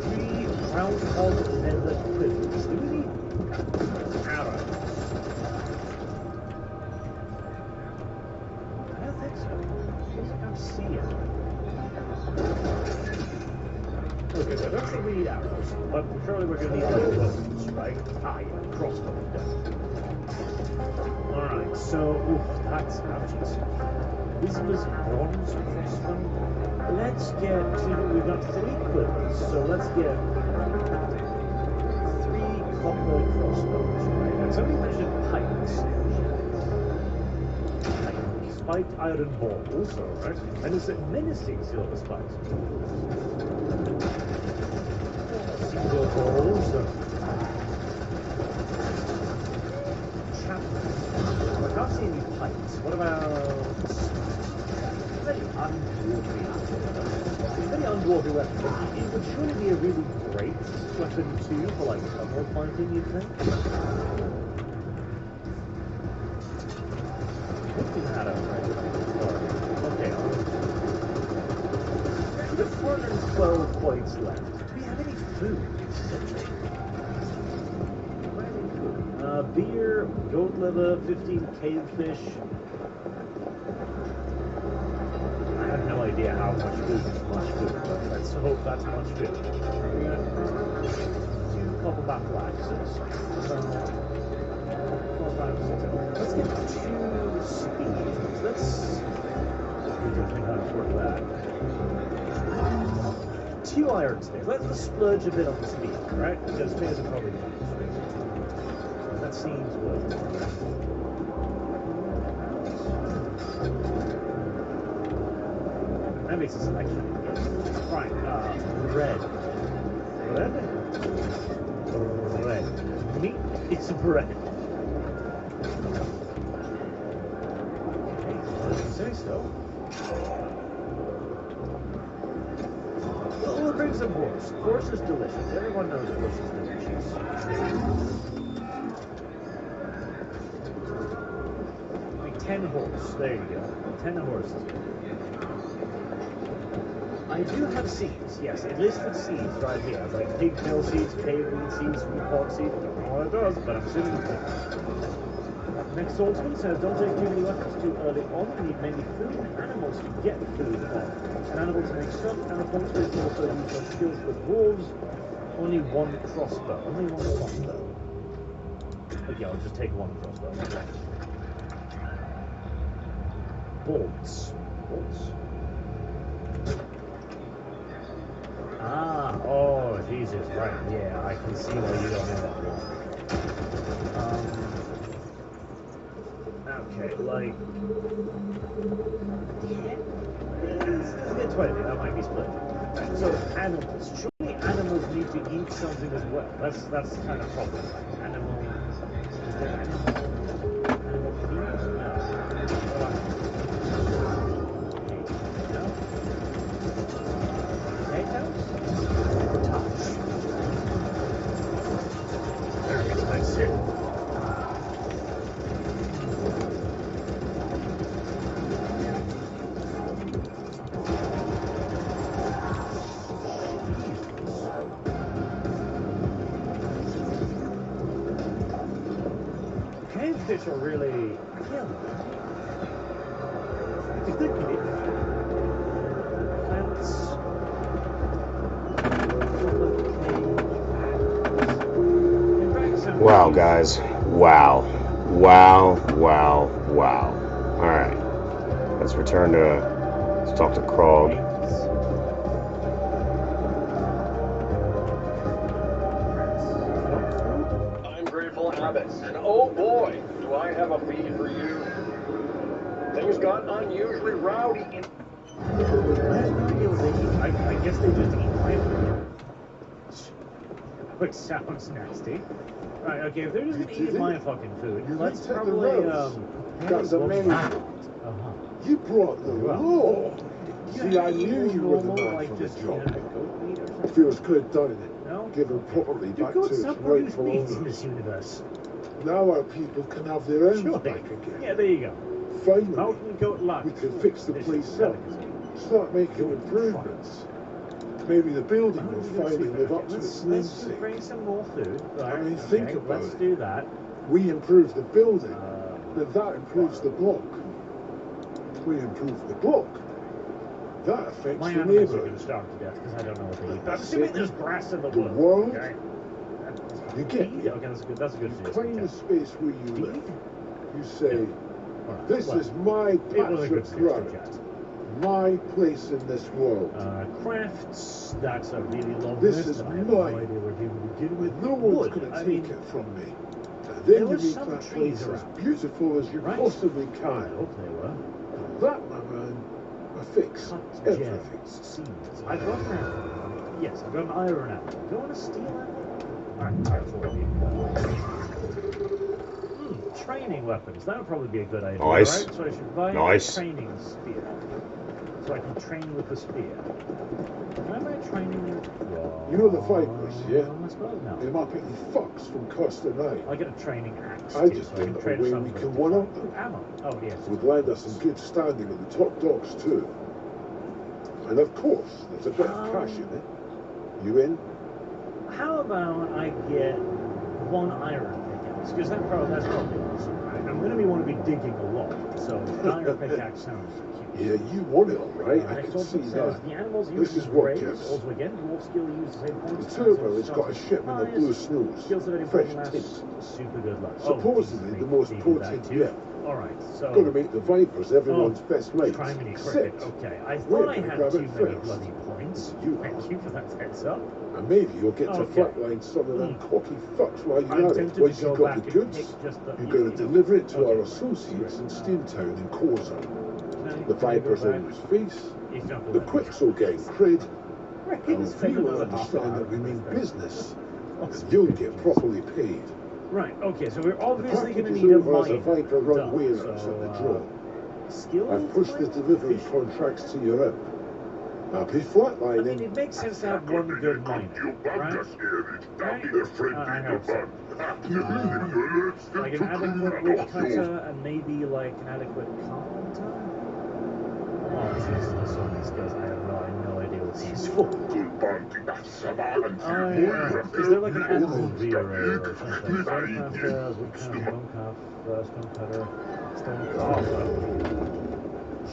3 round-hog leather quills. Do we need arrows? I don't think so. I don't see it. Okay, so I don't think we need arrows, but surely we're going to need other weapons, right? Ah, yeah, crossbow, definitely. Alright, so, that's ouchies. This was bronze crossbow. Let's get, we've got 3 quills, so let's get 3 copper crossbows, right? And somebody mentioned pikes. Spiked iron ball also, right? And it's a menacing silver spikes. Silver balls. I can't see any pikes. What about very undwarfy? Very undwarfy weapon. It would surely be a really great weapon too for like tunnel fighting, you'd think. Looking that up, right? Okay. We've got 412 points left. Do we have any food? Beer, goat liver, 15 cavefish. I have no idea how much food is much food, but let's hope that's much food. 2 copper battle axes. So, 4, 5, 6, 7. Let's get 2 speeds. Let's. We don't think how to afford that. 2 iron speeds. Let's splurge a bit on the speed, right? Because spears are probably not. That seems good. That makes a selection. Right, bread. Bread? Meat is bread. Okay, let's say so. Well, we'll bring some horse. Horse is delicious. Everyone knows horse is delicious. 10 horse. There you go. 10 horses. I do have seeds, yes. It listed seeds right here, like pigtail seeds, caveweed seeds, report seeds. I don't know what it does, but I'm assuming it's there. Next swordsman says, don't take too many weapons too early on. You need mainly food and animals to get food on. An animal to make stuff, and a hunter is also use your skills with wolves. Only one crossbow. Only one crossbow. Okay, I'll just take one crossbow. Bolts. Bolts. Ah, oh, Jesus, right, yeah, I can see why you don't know that one. Okay, like... Let's get 20, that might be split. Right, so, animals. Surely animals need to eat something as well. That's kind of problematic. Animal... Is there animal feed? No. No? Potatoes? Touch. Very expensive. Cavefish are really killing. Plants. Wow, guys. Wow. Wow, wow, wow. Alright. Let's return to... Let's talk to Krog. I'm Grateful Abbott, and oh boy, do I have a feed for you. Things got unusually rowdy in... I have no idea what they eat. I guess they just eat plant food. Which sounds nasty. Right, okay, if they're just gonna eat my fucking food, let's probably, That's amazing. You brought the law. See, I knew you were the man for the job. It feels good, doesn't it? No? Given properly Do back to goats its not produce rightful meat in owners. this universe? Now our people can have their own Sure. back again. Yeah, there you go. Finally, Mountain goat luck. we can fix the This place is up. delicacy. Start making improvements. Maybe the building will finally live up to its Let's namesake. bring some more food. Right, mean, think about let's it. do that. We improve the building, then that improves the block. We improve the block. That affects My the animals are going neighbourhood. to starve to death because I don't know what they eat. I'm That's assuming it. there's grass in the The wood. world? Okay. You get me? Yeah, okay, that's a good You suggestion. claim the Okay. space where you live. Feed? You say, Alright, this well, is my it was a patch good of suggestion, ground. Jack. My place in this world. Crafts, that's a really long This list, is and I have no mine. idea where to begin with. No one's Wood, going to I take mean, it from me. And there then you were make some that trees place as around. beautiful as you Right? possibly I can. hope they were. And that, my man, affects Cut everything. gems, seeds. I've got an apple. Yes, I've got an iron apple. Do you want to steal apple? Alright, for you. Training weapons. That would probably be a good idea. Nice. Right? So I should buy Nice. a training spear. So I can train with the spear. Can I buy training? You know the Vipers, yeah? I suppose no. Them uppity fucks from Costa Night. I get a training axe. I too, just so think can of a trade way some we of can it. one-up them. Ammo. Oh yes. Would land us in good standing with the top dogs too. And of course, there's a bit of cash in it. You in? How about I get one iron pickaxe? Because that's probably awesome. Right? I'm going to want to be digging a lot, so an iron pickaxe sounds cute. Yeah, you want it all right. I Next can one see says that. the animals This use is what graves. gives. Also again, dwarf skill use the same The points. turbo has got a shipment of blue snows. Skills of any Fresh point tint. lasts super good luck. Supposedly the most potent yet. Alright, so Got to make the Vipers everyone's best mates. Criminy cricket. Except, Okay, I we're thought I gonna had grab too it many first. bloody points. You Thank are. you for that heads up. and maybe you'll get to Okay. flatline some of them cocky fucks while I'm you're at tempted it. Once to go you've got back the and goods, pick just the... you're going to deliver it to Okay. our associates in Steamtown and Corsa. The Can I go Vipers back? will lose face, He's not the gonna let me. Quicks will gain cred, He's and spent we will another half an understand hour that we on mean this thing. business, and you'll get properly paid. Right, okay, so we're The obviously package going to is need a over as a mine. Viper run Done. warehouse So, at the draw. Skills? I've pushed the delivery contracts to your own. Happy I flatlining. mean, it makes sense to have one good miner, right? Right? I hope so. Like an adequate woodcutter and maybe like an adequate carpenter? Oh, Jesus, there's so many skills. I have no idea what full. Is there like an animal bureau or something? Stonecrafters, woodcutter, stonecutter, stonecarver,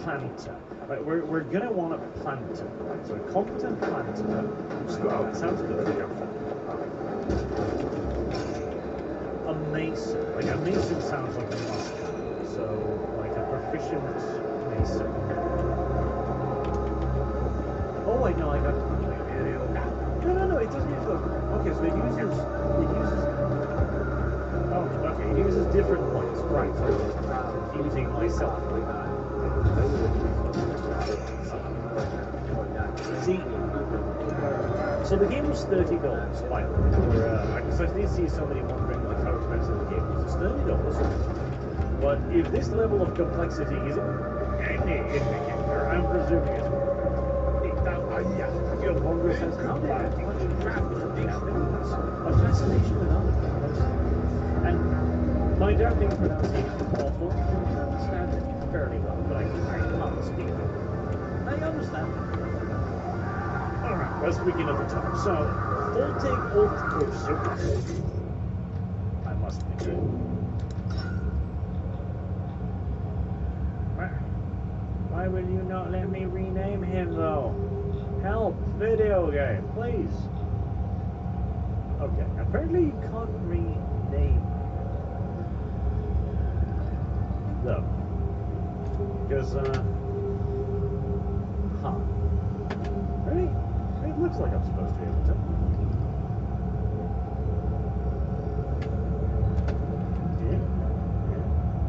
planter. Right, we're gonna want a planter. Right, so a competent planter. That sounds good. A mason. Like a mason sounds like a must. So like a proficient mason. Oh wait, no, I got. No, it doesn't use the. Okay, so it uses. Oh, okay, it uses different points. Right, so it's confusing myself. See, so the game was $30, by the way. Because I did see somebody wondering like how expensive the game was. It's $30. But if this level of complexity is any indicator, I'm presuming it's your Congress has not had much a fascination with other things. And my Japanese pronunciation is awful. I understand it fairly well, but I can't speak it. I understand. Alright, let's begin at the top. So, take alt pursuit. I must be good. Why will you not let me rename him though? Help! Video game, please! Okay, apparently you can't rename them. Because, Really? It looks like I'm supposed to be able to.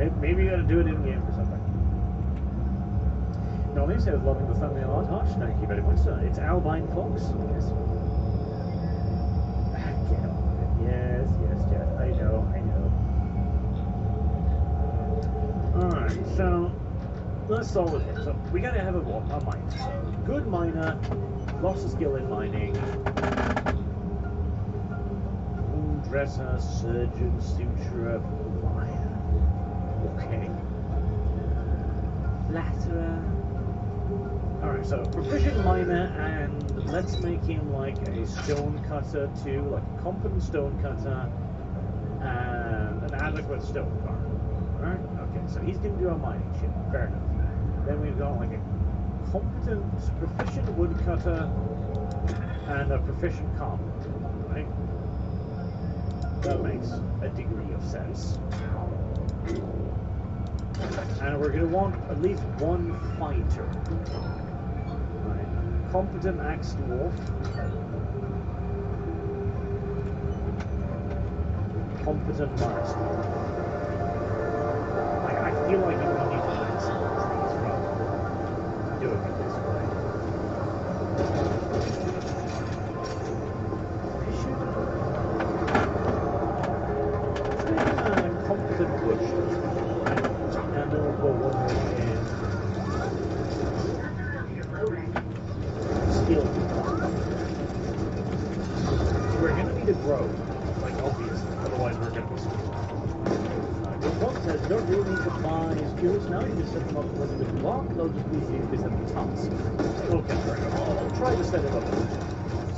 Yeah. Maybe you gotta do it in game or something. Nolly says, loving the thumbnail art. Harsh, thank you very much, sir. It's Albine Fox. Yes. Get on with it. Yes, Jeff. I know. Alright, so let's solve it here. So we gotta have a miner. So good miner, lots of skill in mining. Wound dresser, surgeon, suturer, miner. Okay. Flatterer. Alright, so proficient miner, and let's make him like a stone cutter too, like a competent stone cutter and an adequate stone carver. Alright? Okay, so he's gonna do our mining shit. Fair enough. Then we've got like a competent, proficient woodcutter and a proficient carpenter, right? That makes a degree of sense. And we're going to want at least one fighter. Right. Competent axe dwarf. Competent marksman. I feel like I'm going to need to find some of these rather than doing it this way. Competent butcher. And then we'll put one more in. Skill. We're going to need a grow, like obviously, otherwise we're going to be screwed. The book says, don't really need to buy skills now, you can set them up with a block, they'll just be used as a task. Okay, right. I'll try to set it up.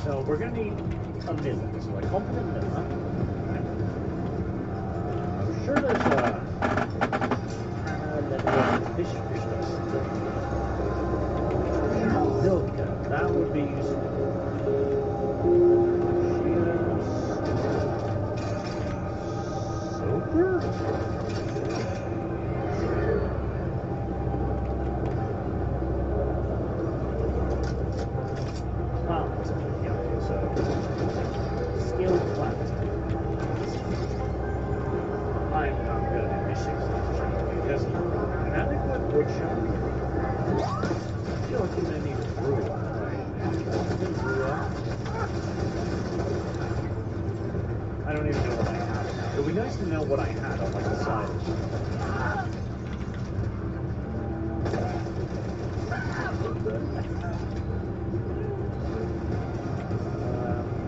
So we're going to need a miller, so a competent miller. I'm sure there's a fish. Milka, that would be useful. Soper? Skilled plant. I'm good at missions. Because an adequate woodshop. I feel like you're going to need a brewer. I don't even know what I have. It would be nice to know what I had on like the side.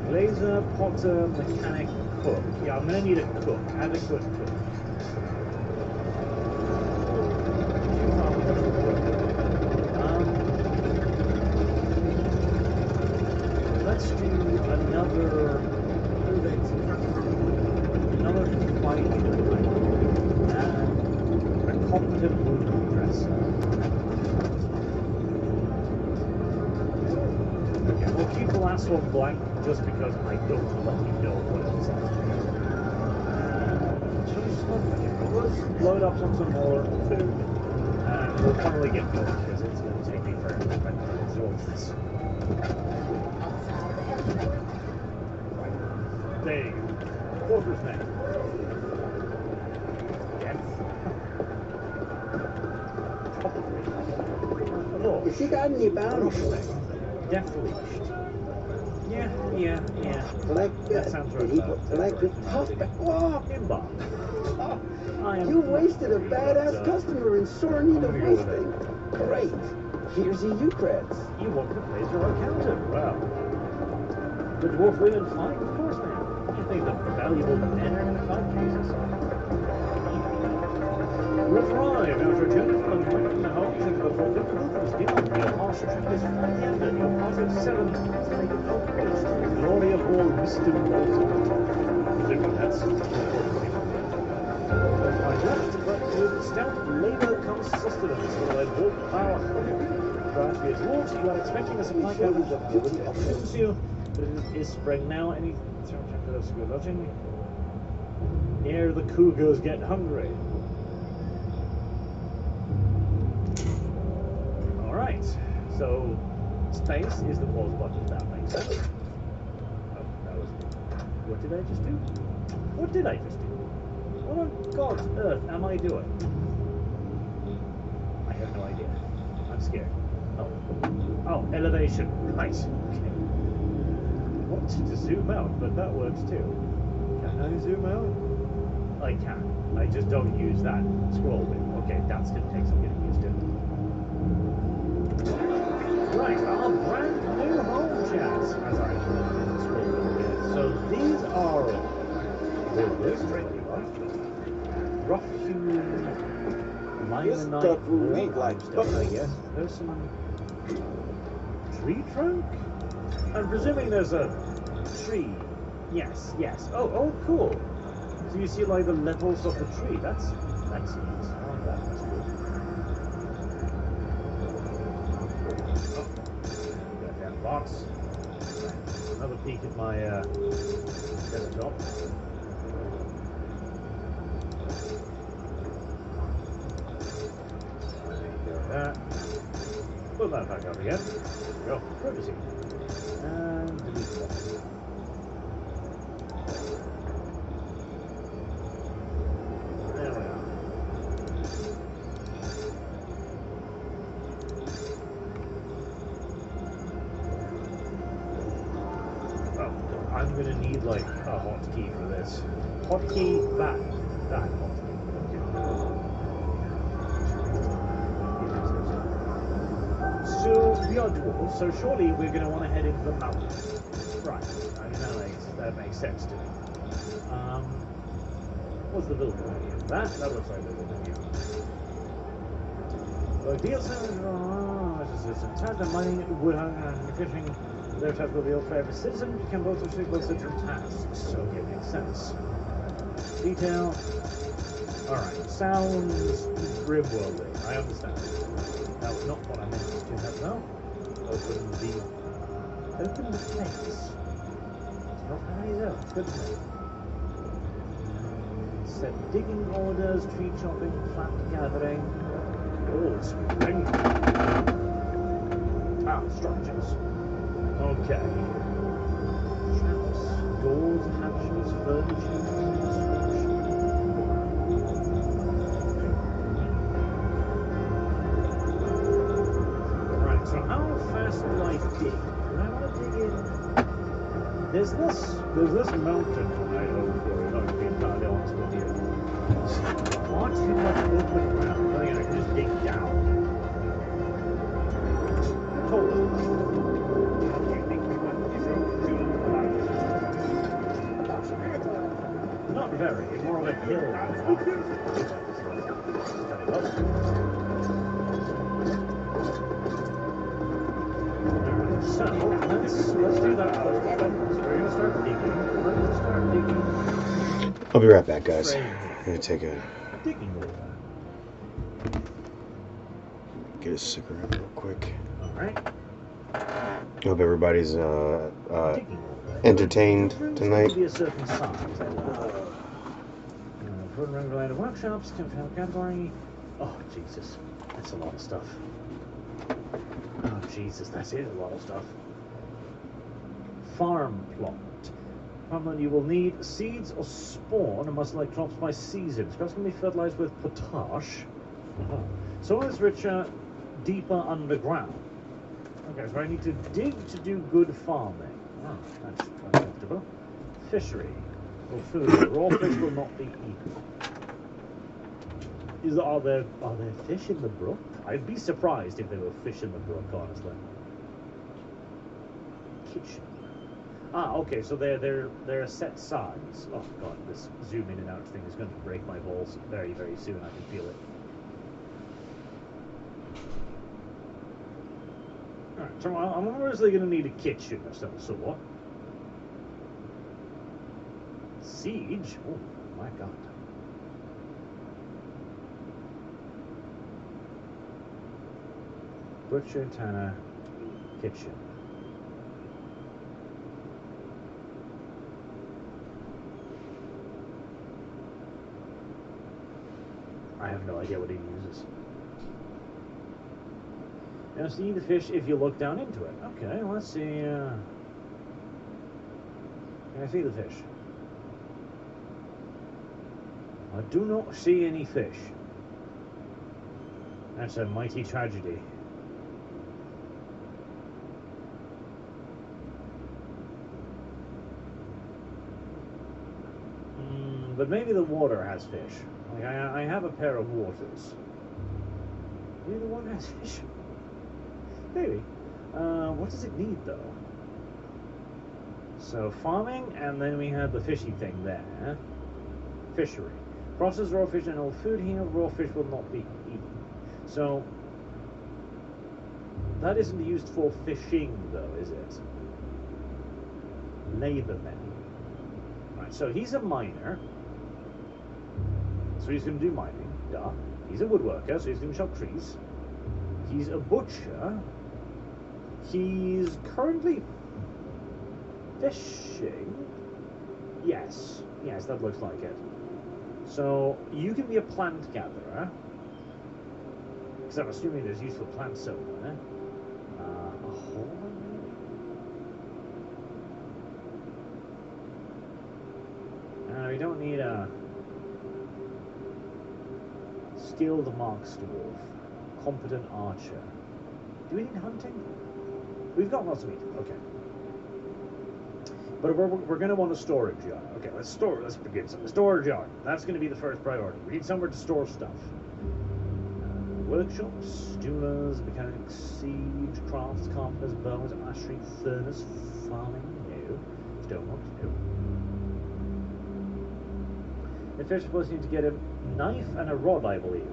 Glazer, potter, mechanic, cook. Yeah, I'm going to need a cook. Adequate cook. let's do another fight and a competent wound dresser. Okay, we'll keep the last one blank just because I don't let you know what it's like. Let's load up on some more food and we'll finally get going because it's going to take me forever to absorb this. There you go. Quarter's neck. Yes. Oh, Has he got any bounties? deathly. Yeah. That sounds did right he about collect that. the tough back? Oh, Imba. I am you wasted a badass but, customer in sore need I'm of gonna go with wasting. Great. Here's your Eucreds. You want to place your accountant? Well, the dwarf win and fight? Of course, man. You think the valuable men are going to fight cases? We'll thrive. Now, to tune from the point in the homes into the formidable from beyond your partial trip is finally ended. Your positive 7 has taken outpost. The glory of war, wisdom, presumably that's but with stout labor comes sustenance, for the wolf power. But with dwarves, you are expecting a supply coverage of beauty options you, but it is spring now. Any good lodging? Ere the cougars get hungry. Alright, so space is the pause button, that makes sense. Oh, that was what did I just do? What did I just do? What on God's earth am I doing? I have no idea. I'm scared. Oh, elevation. Right. Okay. I wanted to zoom out, but that works too. Can I zoom out? I can. I just don't use that scroll wheel. Okay, that's going to take some getting used to. Right, our brand new home chats, as I scroll wheel again. So these are borders, regular. Rough-hewn, minor-night like stuff, I guess. There's some tree trunk? I'm presuming there's a tree. Yes. Oh, cool. So you see like the levels of the tree. That's neat. I like that. That's cool. Oh, got that box. Another peek at my desktop. That. Put that back up again. There we go. Privacy. And delete that. There we are. Oh, I'm gonna need like a hotkey for this. Hotkey that hotkey. So we are dwarves, so surely we're going to want to head into the mountains. Right, I mean that makes sense to me. What's the building here? That looks like the building here. So deals and time mining, wood and fishing. Their type of reveal for every citizen. You can both receive both citizen tasks. Okay, makes sense. Detail. Alright, sounds grim-worldly. I understand. That was not what I meant to have now. Open the place. It's not either. Good to know. Set digging orders, tree chopping, plant gathering. Oh, spring. Structures. Okay. Traps, doors, hatches, furniture. So how fast will I dig? And I want to dig in. There's this mountain I hope for, if I'm being entirely honest with you. Far too much open ground. I think I can just dig down. Hold on. Not very, more of a hill. So let's do that. So we're gonna start digging. We're gonna start digging. I'll be right back, guys. I'm gonna take a Digging over. get a cigarette real quick. All right. Hope everybody's Digging over. entertained tonight. To be a certain size. For regulated workshops, category. Oh Jesus, that's a lot of stuff. Oh Jesus, that is a lot of stuff. Farm plot. Farmland, you will need seeds or spawn and must select crops by season. Crops can be fertilized with potash. Soil is richer, deeper underground. Okay, so I need to dig to do good farming. Oh, that's quite comfortable. Fishery. Well, food. Raw fish will not be eaten. Are there fish in the brook? I'd be surprised if there were fish in the brook, honestly. Kitchen. Ah, okay, so they're a set size. Oh god, this zoom in and out thing is going to break my balls very, very soon. I can feel it. Alright, so I'm obviously going to need a kitchen of some sort. Siege? Oh my god. Butcher, tanner, kitchen. I have no idea what he uses. Now see the fish if you look down into it. Okay, let's see. Can I see the fish? I do not see any fish. That's a mighty tragedy. But maybe the water has fish. Like I have a pair of waters. Maybe the water has fish. Maybe. What does it need though? So farming, and then we have the fishy thing there. Fishery. Process raw fish and all food here. Raw fish will not be eaten. So that isn't used for fishing though, is it? Labor menu. Right. So he's a miner. So he's going to do mining, duh. He's a woodworker, so he's going to chop trees. He's a butcher. He's currently fishing. Yes, that looks like it. So you can be a plant gatherer, because I'm assuming there's useful plants somewhere. A hole, maybe? We don't need a skilled marks dwarf, competent archer. Do we need hunting? We've got lots of meat. Okay. But we're going to want a storage yard. Okay, let's begin. So the storage yard. That's going to be the first priority. We need somewhere to store stuff. Workshops, jewelers, mechanics, siege, crafts, carpenters, bows, ashery, furnace, farming. No. Stoneworks. No. The fish supposed need to get a knife and a rod, I believe.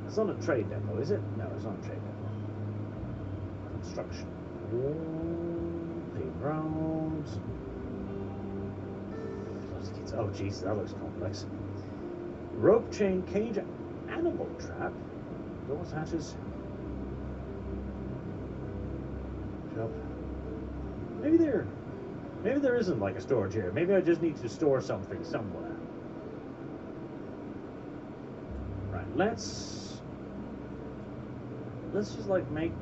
It's not a trade depot, is it? No, it's not a trade depot. Construction. Paved roads. Oh, jeez, that looks complex. Rope, chain, cage, animal trap. Doors, hatches. Shop. Maybe there isn't like a storage here. Maybe I just need to store something somewhere. Right, let's just like make...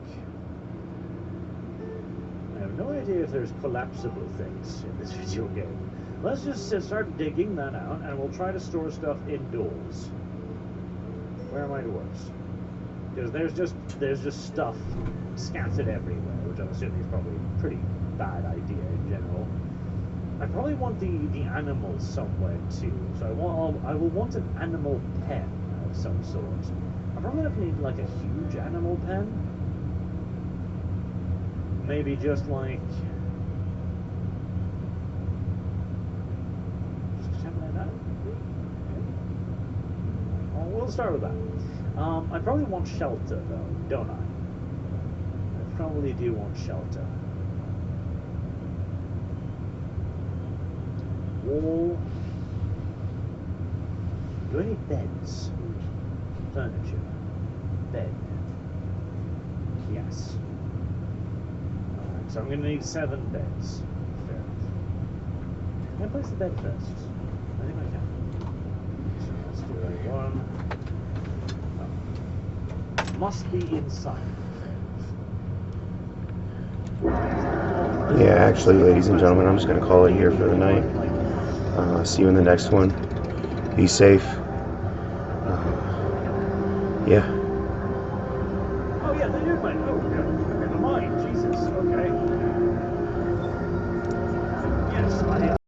I have no idea if there's collapsible things in this video game. Let's just start digging that out, and we'll try to store stuff indoors. Where might it work? Because there's just stuff scattered everywhere, which I'm assuming is probably a pretty bad idea in general. I probably want the animals somewhere too. So I will want an animal pen of some sort. I'm probably gonna need like a huge animal pen. Maybe just like something like that. Well, we'll start with that. I probably want shelter, though, don't I? I probably do want shelter. Wall. Do any beds? Furniture. Bed. Yes. Alright, so I'm going to need 7 beds. Fair enough. Can I place the bed first? I think I can. So let's do A1. Oh. Must be inside. Yeah, actually, ladies and gentlemen, I'm just going to call it here for the night. See you in the next one. Be safe. Yeah.